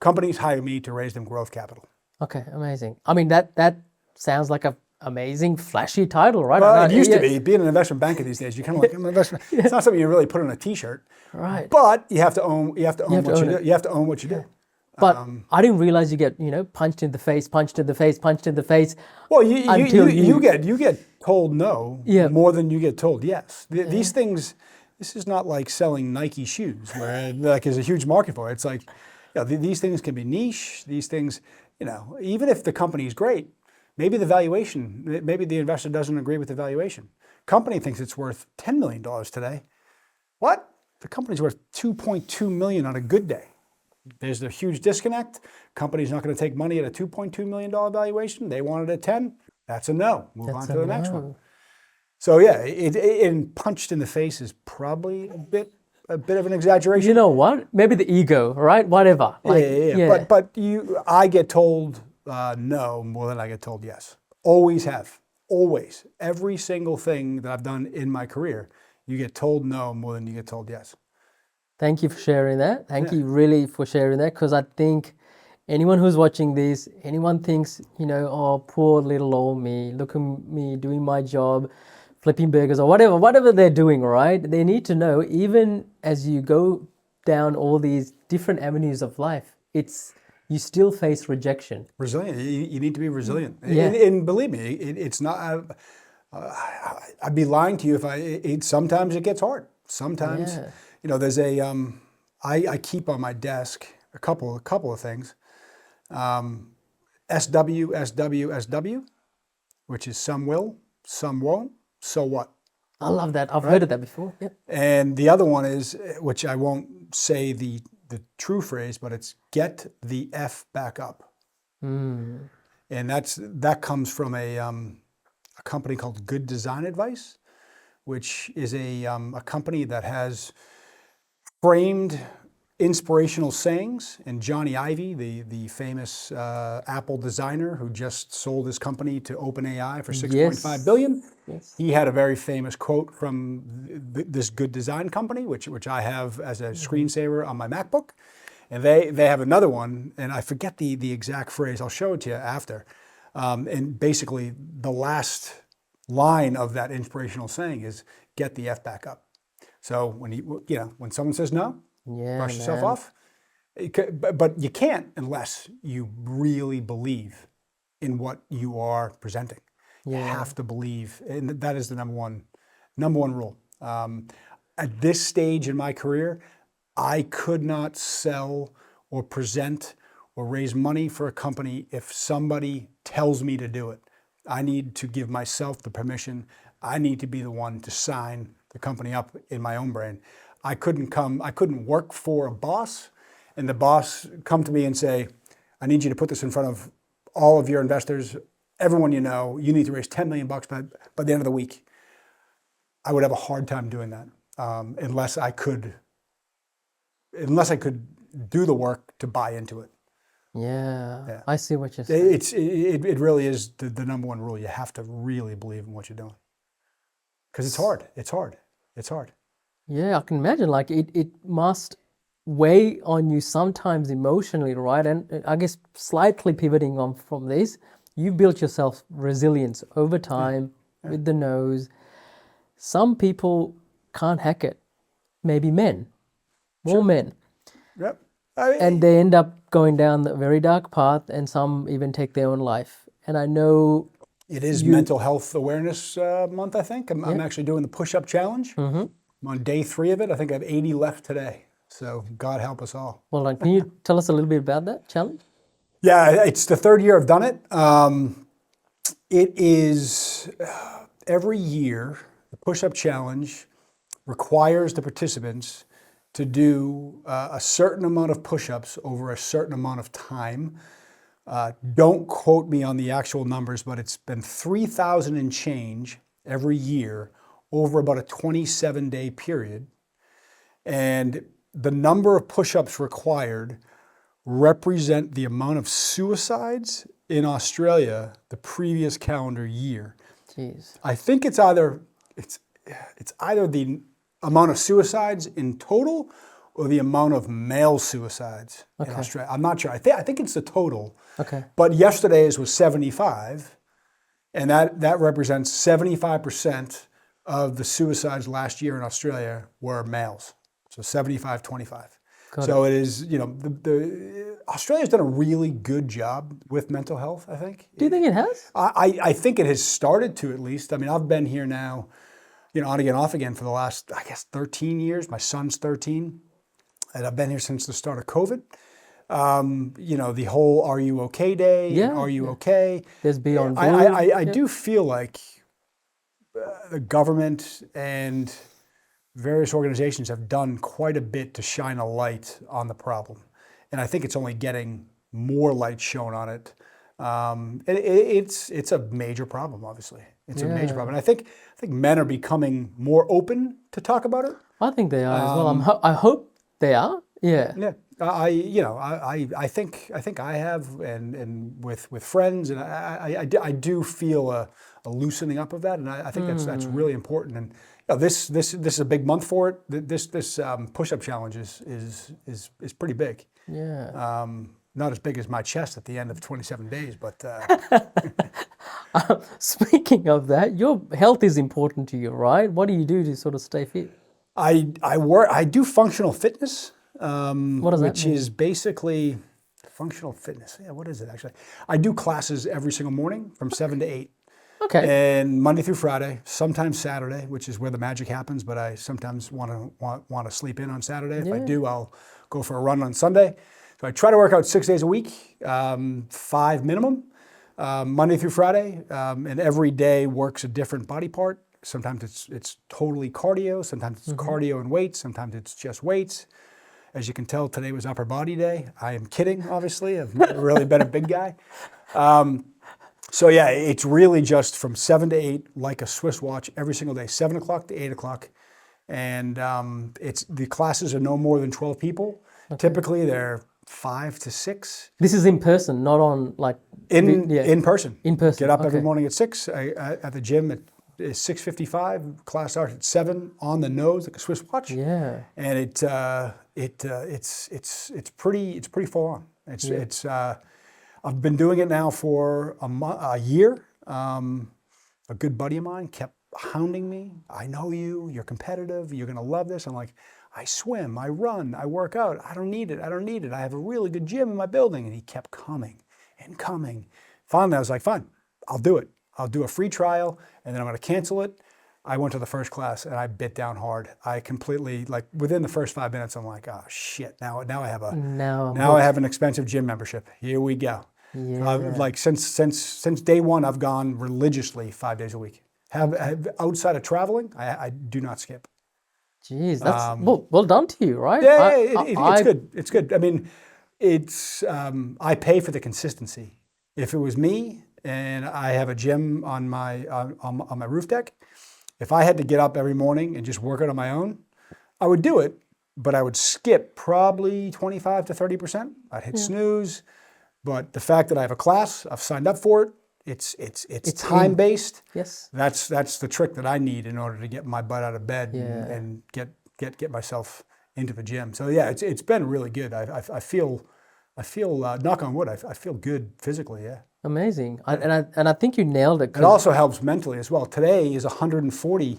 companies hire me to raise them growth capital. Okay, amazing. I mean, that sounds like a amazing, flashy title, right? Well, it used to be. Being an investment banker these days, you kind of like, I'm an investment. It's not something you really put on a T-shirt. Right. But you have to own what you do. You have to own what you do. But I didn't realize you get, punched in the face, punched in the face, punched in the face. Well, you get told no more than you get told yes. These things, this is not like selling Nike shoes where like there's a huge market for it. It's like, these things can be niche. These things, even if the company is great, maybe the investor doesn't agree with the valuation. Company thinks it's worth $10 million today. What? The company's worth $2.2 million on a good day. There's a huge disconnect. Company's not going to take money at a $2.2 million valuation. They want it at 10. That's a no. Move on to the next one. So it punched in the face is probably a bit of an exaggeration. You know what? Maybe the ego, right? Whatever. Yeah. But I get told no more than I get told yes. Always have. Always. Every single thing that I've done in my career, you get told no more than you get told yes. Thank you for sharing that. Thank you really for sharing that, because I think anyone who's watching this, anyone thinks, oh, poor little old me, look at me doing my job, flipping burgers or whatever they're doing, right? They need to know, even as you go down all these different avenues of life, you still face rejection. Resilient. You need to be resilient. Yeah. And believe me, it's not, I'd be lying to you if sometimes it gets hard. Sometimes. Yeah. There's I keep on my desk a couple of things. SW, which is some will, some won't, so what? I love that. I've heard of that before. Yep. And the other one is, which I won't say the true phrase, but it's get the F back up. And that comes from a company called Good Design Advice, which is a company that has framed inspirational sayings. And Johnny Ive, the famous Apple designer who just sold his company to OpenAI for $6.5 billion, he had a very famous quote from this Good Design company, which I have as a screensaver on my MacBook. And they have another one, and I forget the exact phrase. I'll show it to you after. And basically, the last line of that inspirational saying is "Get the F back up." So when someone says no, brush yourself off. But you can't unless you really believe in what you are presenting. You have to believe, and that is the number one rule. At this stage in my career, I could not sell or present or raise money for a company if somebody tells me to do it. I need to give myself the permission. I need to be the one to sign the company up in my own brain. I couldn't work for a boss and the boss come to me and say, I need you to put this in front of all of your investors, everyone you know, you need to raise $10 million by the end of the week. I would have a hard time doing that unless I could do the work to buy into it. Yeah. I see what you're saying. It really is the number one rule. You have to really believe in what you're doing. Because it's hard. Yeah, I can imagine. Like it must weigh on you sometimes emotionally, right? And I guess slightly pivoting on from this, you built yourself resilience over time with the no's. Some people can't hack it. Maybe men, more men. Yep. And they end up going down the very dark path, and some even take their own life. And I know it is Mental Health Awareness Month, I think. I'm actually doing the push-up challenge. Mm-hmm. I'm on day 3 of it. I think I have 80 left today. So God help us all. Well, can you tell us a little bit about that challenge? Yeah, it's the 3rd year I've done it. It is every year, the push-up challenge requires the participants to do a certain amount of push-ups over a certain amount of time. Don't quote me on the actual numbers, but it's been 3,000 and change every year over about a 27-day period. And the number of push-ups required represent the amount of suicides in Australia the previous calendar year. Jeez. I think it's either the amount of suicides in total or the amount of male suicides in Australia. I'm not sure. I think it's the total. Okay. But yesterday's was 75, And that represents 75% of the suicides last year in Australia were males. So 75-25. So it is, the Australia's done a really good job with mental health, I think. Do you think it has? I think it has started to, at least. I mean, I've been here now, on again, off again for the last, I guess, 13 years. My son's 13, and I've been here since the start of COVID. The whole "Are you okay" day, and "Are you okay?" There's Beyond Blue. I do feel like the government and various organizations have done quite a bit to shine a light on the problem, and I think it's only getting more light shown on it. It's a major problem, obviously. It's a major problem, and I think men are becoming more open to talk about it. I think they are as well. I hope they are. Yeah. Yeah. I think I have, and with friends, and I do feel a loosening up of that, and I think that's really important. And this is a big month for it. This push-up challenge is pretty big. Yeah. Not as big as my chest at the end of 27 days, but. Speaking of that, your health is important to you, right? What do you do to sort of stay fit? I do functional fitness. What does that which mean? is basically functional fitness. Yeah, what is it actually? I do classes every single morning from 7 to 8. Okay. And Monday through Friday, sometimes Saturday, which is where the magic happens, but I sometimes want to sleep in on Saturday. If I do, I'll go for a run on Sunday. So I try to work out 6 days a week, 5 minimum, Monday through Friday, and every day works a different body part. Sometimes it's totally cardio, sometimes it's cardio and weights, sometimes it's just weights. As you can tell, today was upper body day. I am kidding, obviously. I've never really been a big guy. So yeah, it's really just from 7 to 8, like a Swiss watch, every single day, 7 o'clock to 8 o'clock. And the classes are no more than 12 people. Okay. Typically, they're 5 to 6. This is in person, not on like... In person. In person, Get up every morning at 6 at the gym. It's 6:55. Class starts at 7 on the nose, like a Swiss watch. Yeah. And it's pretty full on. I've been doing it now for a year. A good buddy of mine kept hounding me. I know you. You're competitive. You're gonna love this. I'm like, I swim. I run. I work out. I don't need it. I have a really good gym in my building. And he kept coming and coming. Finally, I was like, fine, I'll do it. I'll do a free trial, and then I'm going to cancel it. I went to the first class, and I bit down hard. I completely, within the first 5 minutes, I'm like, oh shit! Now I have I have an expensive gym membership. Here we go. Yeah. Since day one, I've gone religiously 5 days a week. Have outside of traveling, I do not skip. Jeez, that's well done to you, right? Yeah, it's good. It's good. I mean, I pay for the consistency. If it was me, and I have a gym on my roof deck, if I had to get up every morning and just work it on my own, I would do it, but I would skip probably 25 to 30%. I'd hit snooze, but the fact that I have a class, I've signed up for it, it's time based. Yes, that's the trick that I need in order to get my butt out of bed and get myself into the gym. So yeah, it's been really good. I feel knock on wood, I feel good physically. Yeah. Amazing. And I think you nailed it. It also helps mentally as well. Today is 140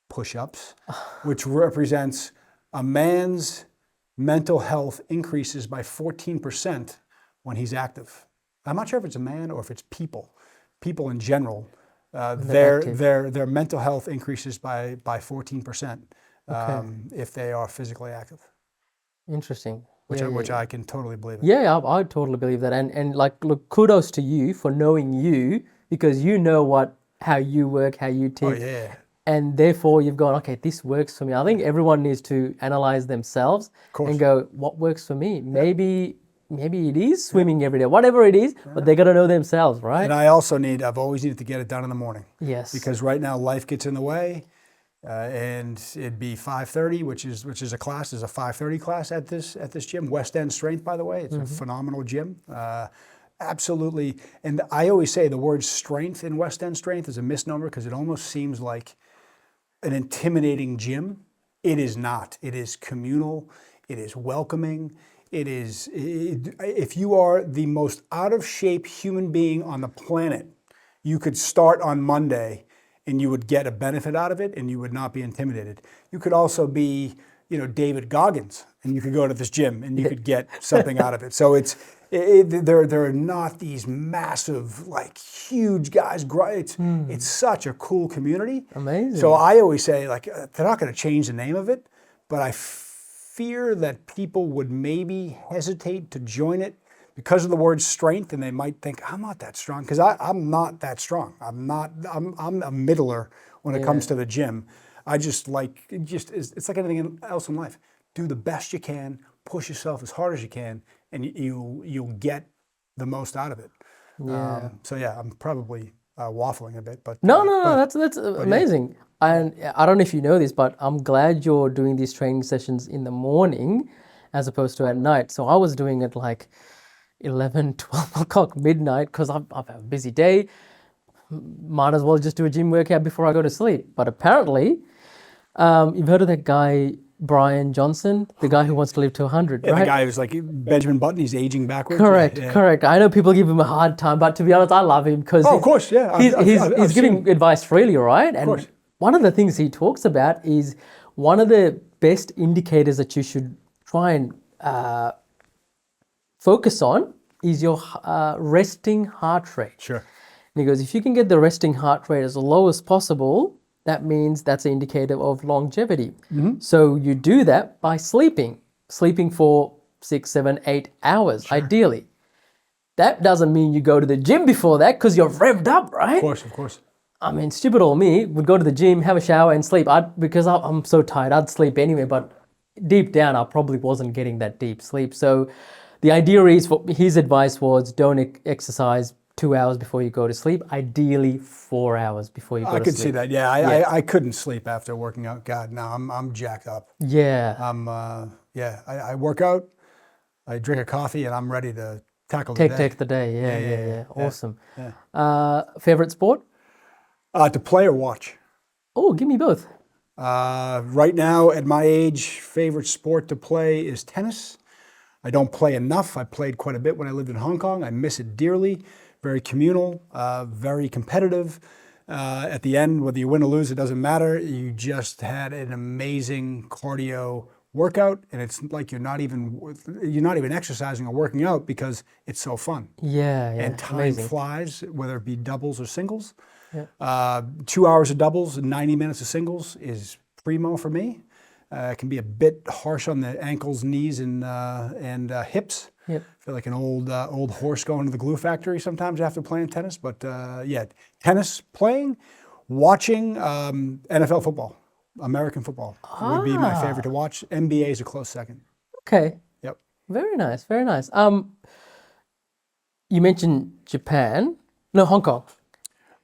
push-ups, which represents a man's mental health increases by 14% when he's active. I'm not sure if it's a man or if it's people in general. Their mental health increases by 14% if they are physically active. Interesting. Which I can totally believe in. Yeah, I totally believe that. And look, kudos to you for knowing you, because you know how you work, how you tick. Oh, yeah. And therefore you've gone, okay, this works for me. I think everyone needs to analyze themselves and go, what works for me? Maybe it is swimming every day, whatever it is, but they got to know themselves, right? And I've always needed to get it done in the morning. Yes. Because right now life gets in the way. And it'd be 5:30, which is a class. There's a 5:30 class at this gym, West End Strength, by the way. It's a phenomenal gym, absolutely. And I always say the word strength in West End Strength is a misnomer because it almost seems like an intimidating gym. It is not. It is communal. It is welcoming. If you are the most out of shape human being on the planet, you could start on Monday and you would get a benefit out of it and you would not be intimidated. You could also be, David Goggins, and you could go to this gym and you could get something out of it. So there are not these massive, like huge guys. It's such a cool community. Amazing. So I always say, like, they're not going to change the name of it, but I fear that people would maybe hesitate to join it because of the word strength, and they might think, I'm not that strong, because I'm not that strong. I'm a middler when it comes to the gym. I just it's like anything else in life. Do the best you can, push yourself as hard as you can, and you'll get the most out of it. Yeah. I'm probably waffling a bit, but No, that's amazing. And I don't know if you know this, but I'm glad you're doing these training sessions in the morning as opposed to at night. So I was doing it like 11, 12 o'clock, midnight, because I've had a busy day. Might as well just do a gym workout before I go to sleep. But apparently, you've heard of that guy, Brian Johnson, the guy who wants to live to 100, right? The guy who's like Benjamin Button, he's aging backwards. Correct. I know people give him a hard time, but to be honest, I love him because of course, yeah. He's giving advice freely, right? And of course. One of the things he talks about is one of the best indicators that you should try and focus on is your resting heart rate. Sure. And he goes, if you can get the resting heart rate as low as possible, that means that's an indicator of longevity. Mm-hmm. So you do that by sleeping for 6, 7, 8 hours, ideally. That doesn't mean you go to the gym before that because you're revved up, right? Of course. I mean, stupid old me would go to the gym, have a shower and sleep. Because I'm so tired, I'd sleep anyway, but deep down, I probably wasn't getting that deep sleep. So the idea is, his advice was don't exercise 2 hours before you go to sleep, ideally 4 hours before you go to sleep. I could see that, yeah. I couldn't sleep after working out. God, no, I'm jacked up. Yeah. I work out, I drink a coffee, and I'm ready to tackle the day. Take the day, yeah. Awesome. Yeah. Favorite sport? To play or watch? Oh, give me both. Right now, at my age, favorite sport to play is tennis. I don't play enough. I played quite a bit when I lived in Hong Kong. I miss it dearly. Very communal, very competitive. At the end, whether you win or lose, it doesn't matter. You just had an amazing cardio workout, and it's like you're not even exercising or working out because it's so fun. Yeah. And time amazing. flies, whether it be doubles or singles. Yeah. 2 hours of doubles and 90 minutes of singles is primo for me. It can be a bit harsh on the ankles, knees, and hips. Yep. I feel like an old horse going to the glue factory sometimes after playing tennis. But tennis, playing, watching NFL football, American football would be my favorite to watch. NBA is a close second. Okay. Yep. Very nice. You mentioned Hong Kong.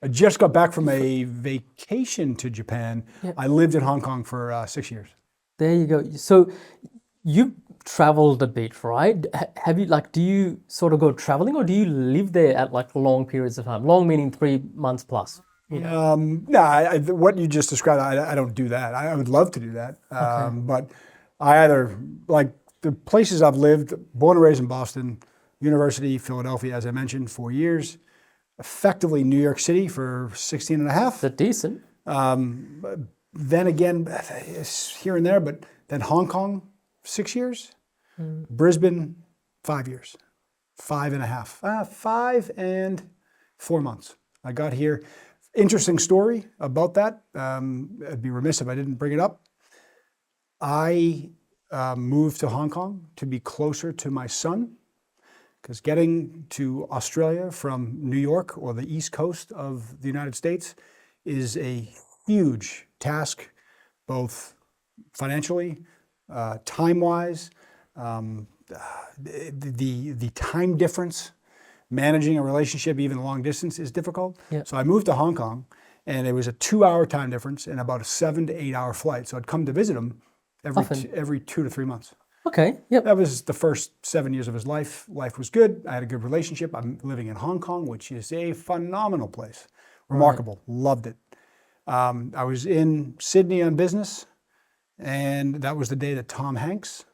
I just got back from a vacation to Japan. Yep. I lived in Hong Kong for 6 years. There you go. So you traveled a bit, right? Have you do you sort of go traveling, or do you live there at long periods of time? Long meaning 3 months plus. No, what you just described, I don't do that. I would love to do that. Okay. But I either, the places I've lived, born and raised in Boston, University, Philadelphia, as I mentioned, 4 years. Effectively New York City for 16 and a half. That's decent. Then again, here and there, but then Hong Kong, 6 years. Brisbane, 5 years. 5 and a half. 5 and 4 months. I got here. Interesting story about that. I'd be remiss if I didn't bring it up. I moved to Hong Kong to be closer to my son, because getting to Australia from New York or the East Coast of the United States is a huge task, both financially, time-wise, the time difference, managing a relationship even long distance is difficult. Yep. So I moved to Hong Kong, and it was a 2-hour time difference and about a 7 to 8 hour flight. So I'd come to visit him every 2 to 3 months. Okay. Yep. That was the first 7 years of his life. Life was good. I had a good relationship. I'm living in Hong Kong, which is a phenomenal place. Remarkable. Right. Loved it. I was in Sydney on business, and that was the day that Tom Hanks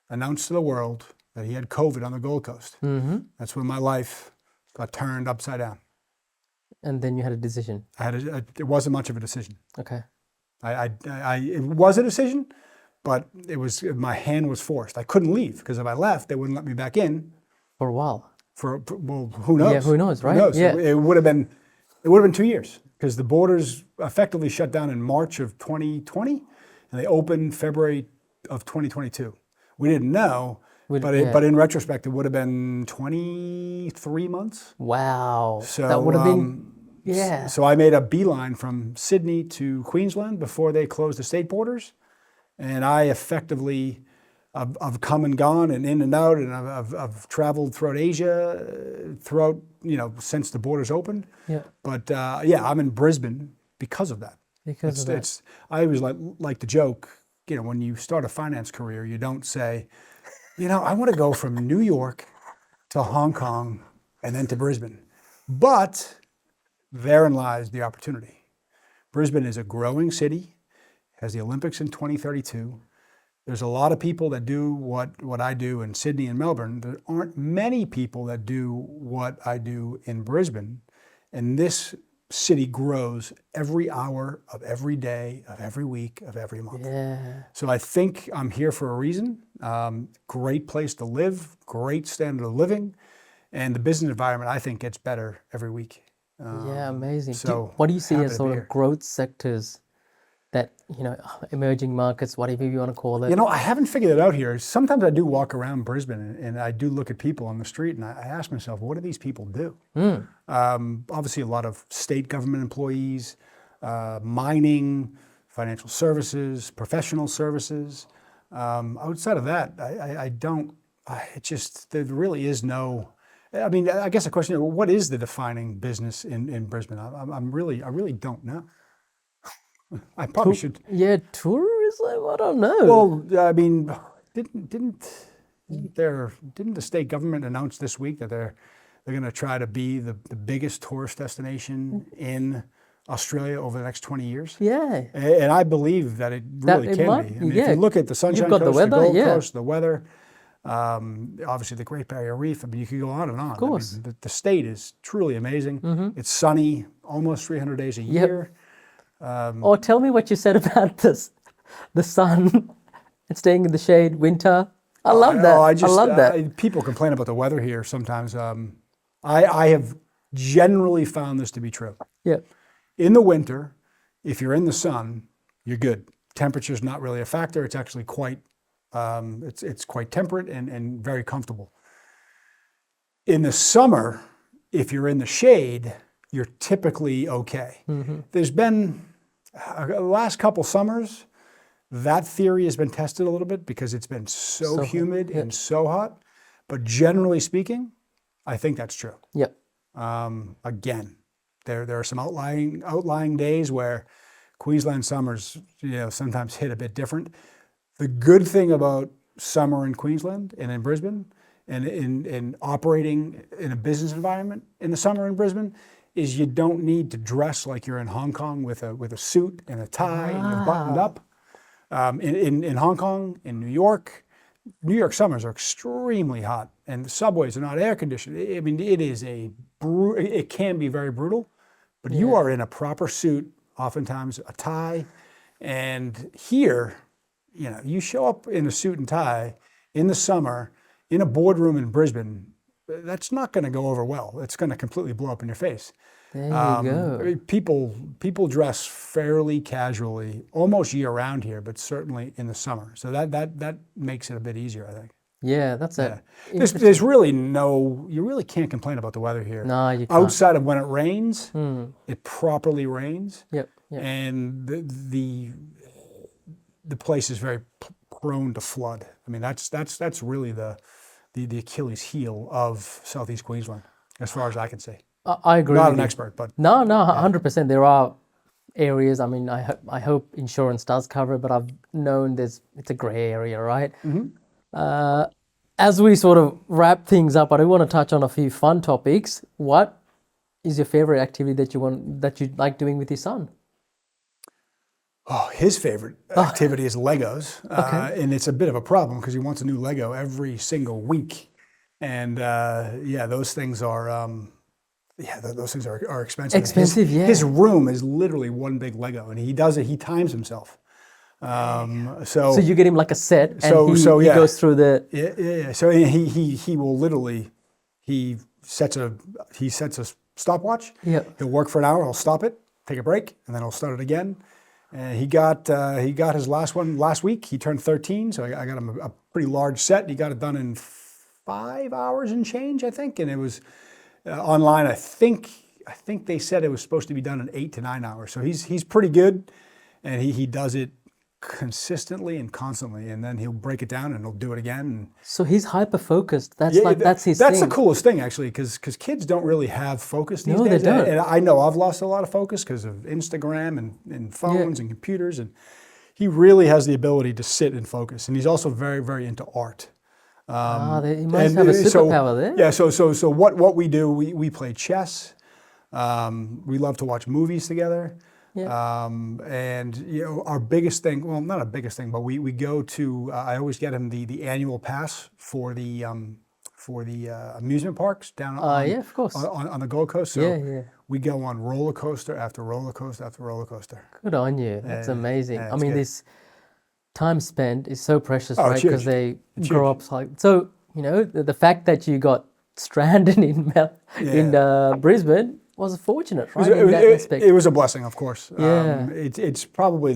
announced to the world that he had COVID on the Gold Coast. Mm-hmm. That's when my life got turned upside down. And then you had a decision. It wasn't much of a decision. Okay. It was a decision, but my hand was forced. I couldn't leave because if I left, they wouldn't let me back in. For a while. Well, who knows? Yeah, who knows, right? Who knows? Yeah. It would have been 2 years because the borders effectively shut down in March of 2020, and they opened February of 2022. We didn't know, but in retrospect, it would have been 23 months. Wow. So that would have been, yeah. So I made a beeline from Sydney to Queensland before they closed the state borders, and I effectively. I've come and gone and in and out, and I've traveled throughout Asia, since the borders opened. Yeah. But I'm in Brisbane because of that. Because of that. I always like to joke, when you start a finance career, you don't say, I want to go from New York to Hong Kong and then to Brisbane. But therein lies the opportunity. Brisbane is a growing city, has the Olympics in 2032. There's a lot of people that do what I do in Sydney and Melbourne. There aren't many people that do what I do in Brisbane. And this city grows every hour of every day, of every week, of every month. Yeah. So I think I'm here for a reason. Great place to live, great standard of living. And the business environment, I think, gets better every week. Yeah, amazing. So what do you see happy as to sort be of here. growth sectors that, emerging markets, whatever you want to call it? I haven't figured it out here. Sometimes I do walk around Brisbane and I do look at people on the street and I ask myself, what do these people do? Obviously, a lot of state government employees, mining, financial services, professional services. Outside of that, there really is no. I guess the question is, what is the defining business in Brisbane? I really don't know. I probably should. Yeah, tourism. I don't know. Well, didn't the state government announce this week that they're going to try to be the biggest tourist destination in Australia over the next 20 years? Yeah. And I believe that it really can be. If you look at the Sunshine You've got Coast, the weather, Gold Coast, the weather, obviously the Great Barrier Reef. You could go on and on. Of course. The state is truly amazing. It's sunny almost 300 days a year. Tell me what you said about the sun and staying in the shade, winter. I love that. I love that. People complain about the weather here sometimes. I have generally found this to be true. Yeah. In the winter, if you're in the sun, you're good. Temperature's not really a factor. It's actually quite, it's quite temperate and very comfortable. In the summer, if you're in the shade, you're typically okay. There's been the last couple summers, that theory has been tested a little bit because it's been so humid and so hot. But generally speaking, I think that's true. Yep. Again, there are some outlying days where Queensland summers, sometimes hit a bit different. The good thing about summer in Queensland and in Brisbane and in operating in a business environment in the summer in Brisbane is you don't need to dress like you're in Hong Kong with a suit and a tie and you're buttoned up. In Hong Kong, in New York summers are extremely hot and the subways are not air conditioned. It can be very brutal, but you are in a proper suit, oftentimes a tie. And here, you show up in a suit and tie in the summer in a boardroom in Brisbane, that's not going to go over well. It's going to completely blow up in your face. There you go. People dress fairly casually, almost year round here, but certainly in the summer. So that makes it a bit easier, I think. Yeah, that's it. There's really you really can't complain about the weather here. No, you can't. Outside of when it rains, it properly rains. Yep. And the place is very prone to flood. That's really the Achilles heel of Southeast Queensland, as far as I can see. I agree. Not an expert, but no, 100%. There are areas. I hope insurance does cover it, but I've known it's a grey area, right? As we sort of wrap things up, I do want to touch on a few fun topics. What is your favorite activity that you like doing with your son? Oh, his favorite activity is Legos, and it's a bit of a problem because he wants a new Lego every single week. And those things are those things are expensive. Expensive, yeah. His room is literally one big Lego, and he does it. He times himself. So you get him like a set, and he yeah. goes through the. Yeah. So he will literally he sets a stopwatch. Yeah. He'll work for an hour. He'll stop it, take a break, and then he'll start it again. And he got his last one last week. He turned 13, so I got him a pretty large set. He got it done in 5 hours and change, I think, and it was online. I think they said it was supposed to be done in 8 to 9 hours. So he's pretty good, and he does it consistently and constantly, and then he'll break it down and he'll do it again. And So he's hyper focused. That's his that's thing. the coolest thing, actually, because kids don't really have focus these No, days. they don't. And I know I've lost a lot of focus because of Instagram and phones and computers. And he really has the ability to sit and focus. And he's also very, very into art. He must have a superpower there. Yeah. So what we do, we play chess. We love to watch movies together. Yeah. And our biggest thing, well, not our biggest thing, but we go to. I always get him the annual pass for the amusement parks down of course. on the Gold Coast. So Yeah. we go on roller coaster after roller coaster after roller coaster. Good on you. That's amazing. yeah, I it's mean, good. this time spent is so precious, Oh, right? it's huge. Because they It's grow up like so. The fact that you got stranded in Brisbane was fortunate, right? In that aspect. It was a blessing, of course. Yeah. It's probably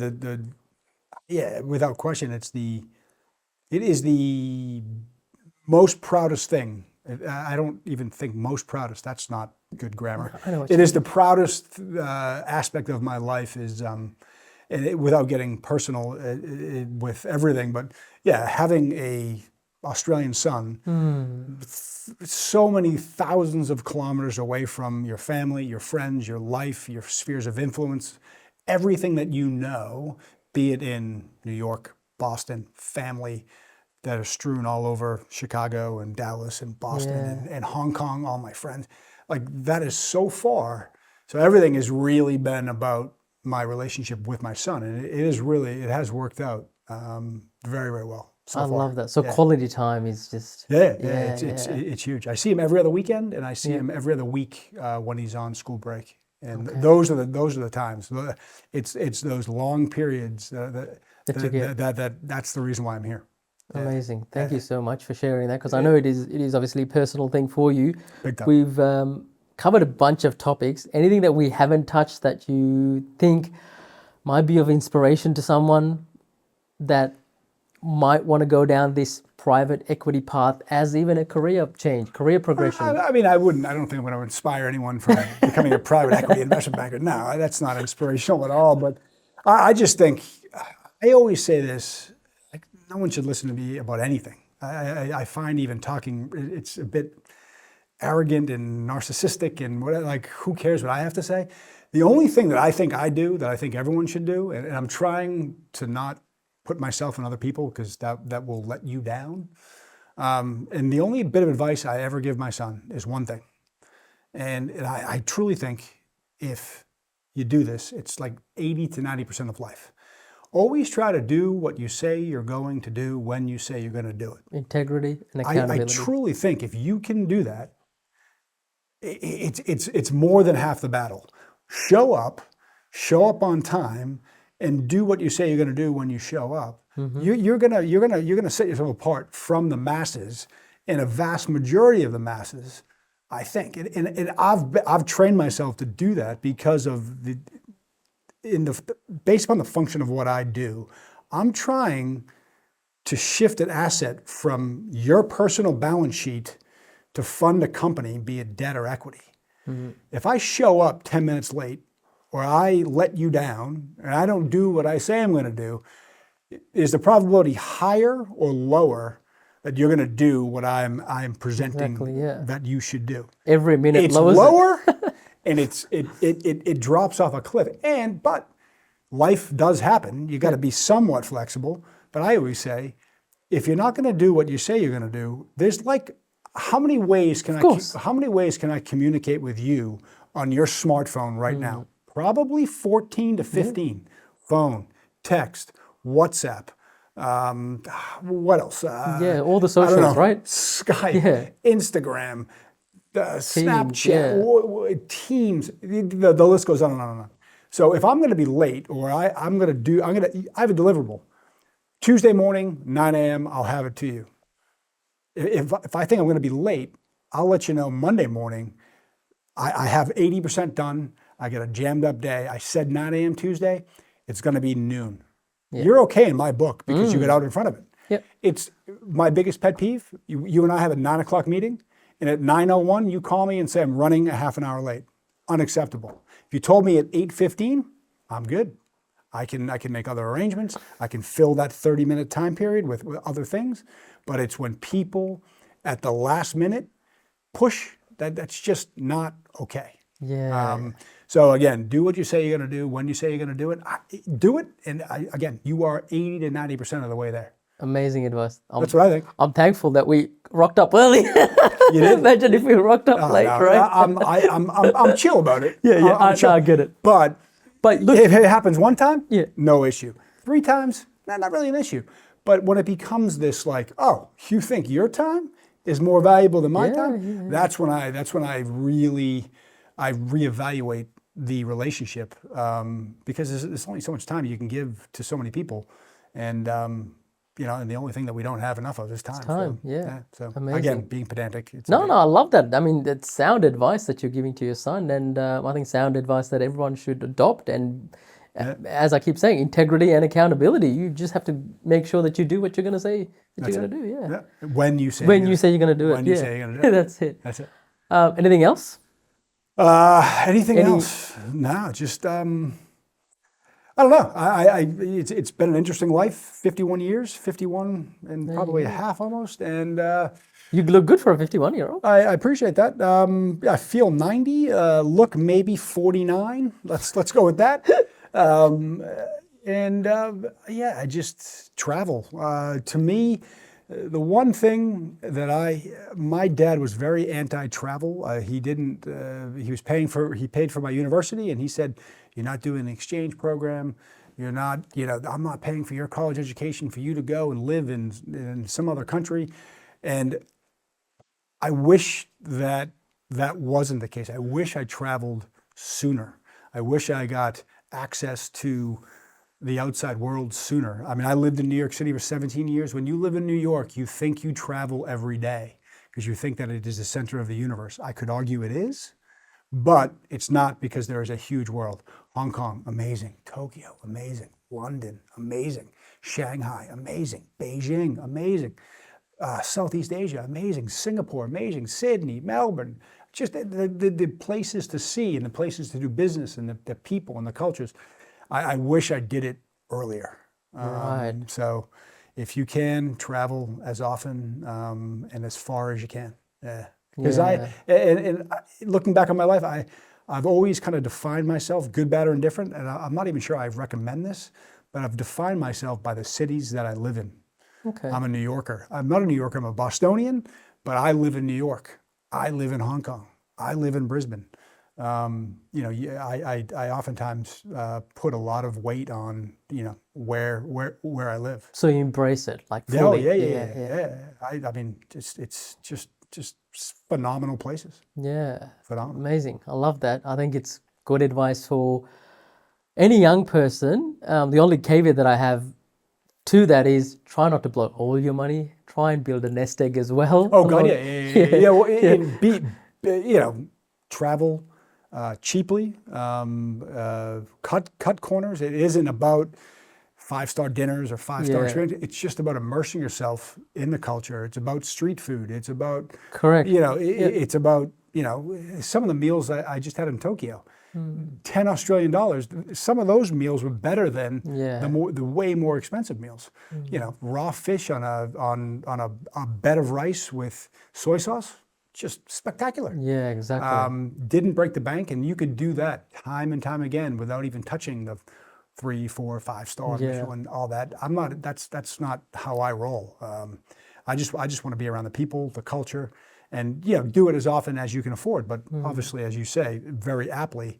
without question, it is the most proudest thing. I don't even think most proudest. That's not good grammar. I know what It is the proudest aspect of my life is, without getting personal with everything, but yeah, having a Australian son, so many thousands of kilometers away from your family, your friends, your life, your spheres of influence, everything that you know, be it in New York, Boston, family that are strewn all over Chicago and Dallas and Boston and Hong Kong, all my friends, like that is so far. So everything has really been about my relationship with my son, and it has worked out very, very well. So I far. love that. So Yeah. quality time is just It's huge. I see him every other weekend, and I see him every other week when he's on school break. And those are the times. It's those long periods that's the reason why I'm here. amazing. Thank you so much for sharing that, because I know it is obviously a personal thing for you. Big time. We've covered a bunch of topics. Anything that we haven't touched that you think might be of inspiration to someone that might want to go down this private equity path as even a career change, career progression? I mean, I don't think I'm going to inspire anyone from becoming a private equity investment banker. No, that's not inspirational at all. But I just think, I always say this, like, no one should listen to me about anything. I find even talking, it's a bit arrogant and narcissistic and whatever, like, who cares what I have to say? The only thing that I think I do, that I think everyone should do, and I'm trying to not put myself and other people, because that will let you down. And the only bit of advice I ever give my son is one thing. And I truly think if you do this, it's like 80 to 90% of life. Always try to do what you say you're going to do when you say you're going to do it. Integrity and I accountability. truly think if you can do that, it's more than half the battle. Show up on time, and do what you say you're going to do when you show up. You're gonna set yourself apart from the masses, and a vast majority of the masses, I think. And I've trained myself to do that because of based upon the function of what I do. I'm trying to shift an asset from your personal balance sheet to fund a company, be it debt or equity. If I show up 10 minutes late, or I let you down, and I don't do what I say I'm going to do, is the probability higher or lower that you're going to do what I'm presenting that you should do? Every minute It's lowers lower, and it drops off a cliff. But life does happen. You got to be somewhat flexible. But I always say, if you're not going to do what you say you're going to do, there's like, how many ways can I communicate with you on your smartphone right now? Probably 14 to 15. Phone, text, WhatsApp, what else? all the socials, right? Skype, Instagram, Snapchat, Teams, the list goes on and on and on. So if I'm going to be late, or I have a deliverable. Tuesday morning, 9 a.m., I'll have it to you. If I think I'm going to be late, I'll let you know Monday morning. I have 80% done. I get a jammed up day. I said 9 a.m. Tuesday. It's going to be noon. Yeah. You're okay in my book because you get out in front of it. Yep. It's my biggest pet peeve. You and I have a 9 o'clock meeting, and at 9:01 you call me and say I'm running a half an hour late. Unacceptable. If you told me at 8:15, I'm good. I can make other arrangements. I can fill that 30-minute time period with other things. But it's when people at the last minute push, that's just not okay. Yeah. So again, do what you say you're going to do when you say you're going to do it. Do it, and again, you are 80 to 90% of the way there. Amazing advice. That's what I think. I'm thankful that we rocked up early. You did? Imagine if we rocked up late, no, right? I'm chill about it. Yeah, I'm chill. I get it. But look, if it happens one time, yeah, no issue. 3 times, not really an issue. But when it becomes this like, oh, you think your time is more valuable than my time? Yeah. That's when I really reevaluate the relationship, because there's only so much time you can give to so many people, and and the only thing that we don't have enough of is time. So amazing. Again, being pedantic. No, I love that. I mean, that's sound advice that you're giving to your son, and I think sound advice that everyone should adopt. And as I keep saying, integrity and accountability. You just have to make sure that you do what you're going to say that you're going to do. Yeah. When you say you're going to do it. When you say you're going to do it. That's it. That's it. Anything else? Anything else? No, just I don't know. It's been an interesting life. 51 years, 51 and probably a half almost. And you look good for a 51-year-old. I appreciate that. I feel 90. Look maybe 49. Let's go with that. I just travel. To me, the one thing that my dad was very anti-travel. He paid for my university, and he said, "You're not doing an exchange program. You're not, I'm not paying for your college education for you to go and live in some other country." And I wish that wasn't the case. I wish I traveled sooner. I wish I got access to the outside world sooner. I mean, I lived in New York City for 17 years. When you live in New York, you think you travel every day because you think that it is the center of the universe. I could argue it is, but it's not, because there is a huge world. Hong Kong, amazing. Tokyo, amazing. London, amazing. Shanghai, amazing. Beijing, amazing. Southeast Asia, amazing. Singapore, amazing. Sydney, Melbourne. Just the places to see and the places to do business and the people and the cultures. I wish I did it earlier. Right. So if you can, travel as often and as far as you can. Because looking back on my life, I've always kind of defined myself, good, bad, or indifferent, and I'm not even sure I recommend this, but I've defined myself by the cities that I live in. Okay. I'm a New Yorker. I'm not a New Yorker, I'm a Bostonian, but I live in New York. I live in Hong Kong. I live in Brisbane. I oftentimes put a lot of weight on, where I live. So you embrace it, like fully. Oh, yeah. I mean, it's just phenomenal places. Yeah. Phenomenal. Amazing. I love that. I think it's good advice for any young person. The only caveat that I have to that is try not to blow all your money. Try and build a nest egg as well. Oh God, yeah. Well, travel cheaply. Cut corners. It isn't about 5-star dinners or 5-star experience. It's just about immersing yourself in the culture. It's about street food. It's about it's about some of the meals I just had in Tokyo. 10 Australian dollars. Some of those meals were better than the way more expensive meals. Raw fish on a bed of rice with soy sauce, just spectacular. Yeah, exactly. Didn't break the bank, and you could do that time and time again without even touching the 3, 4, 5-star Michelin, all that. That's not how I roll. I just want to be around the people, the culture, and do it as often as you can afford. But obviously, as you say, very aptly,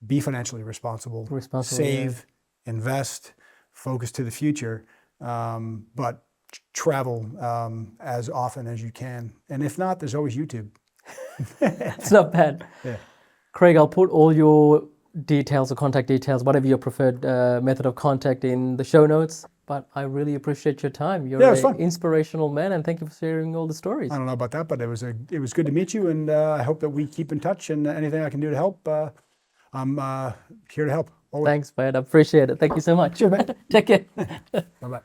be financially responsible, save, invest, focus to the future, but travel as often as you can. And if not, there's always YouTube. It's not bad. Yeah. Craig, I'll put all your details or contact details, whatever your preferred method of contact, in the show notes. But I really appreciate your time. You're Yeah, it was an fun. inspirational man, and thank you for sharing all the stories. I don't know about that, but it was good to meet you, and I hope that we keep in touch. And anything I can do to help, I'm here to help. Always. Thanks, man. I appreciate it. Thank you so much. Cheers, man. Take care. Bye bye.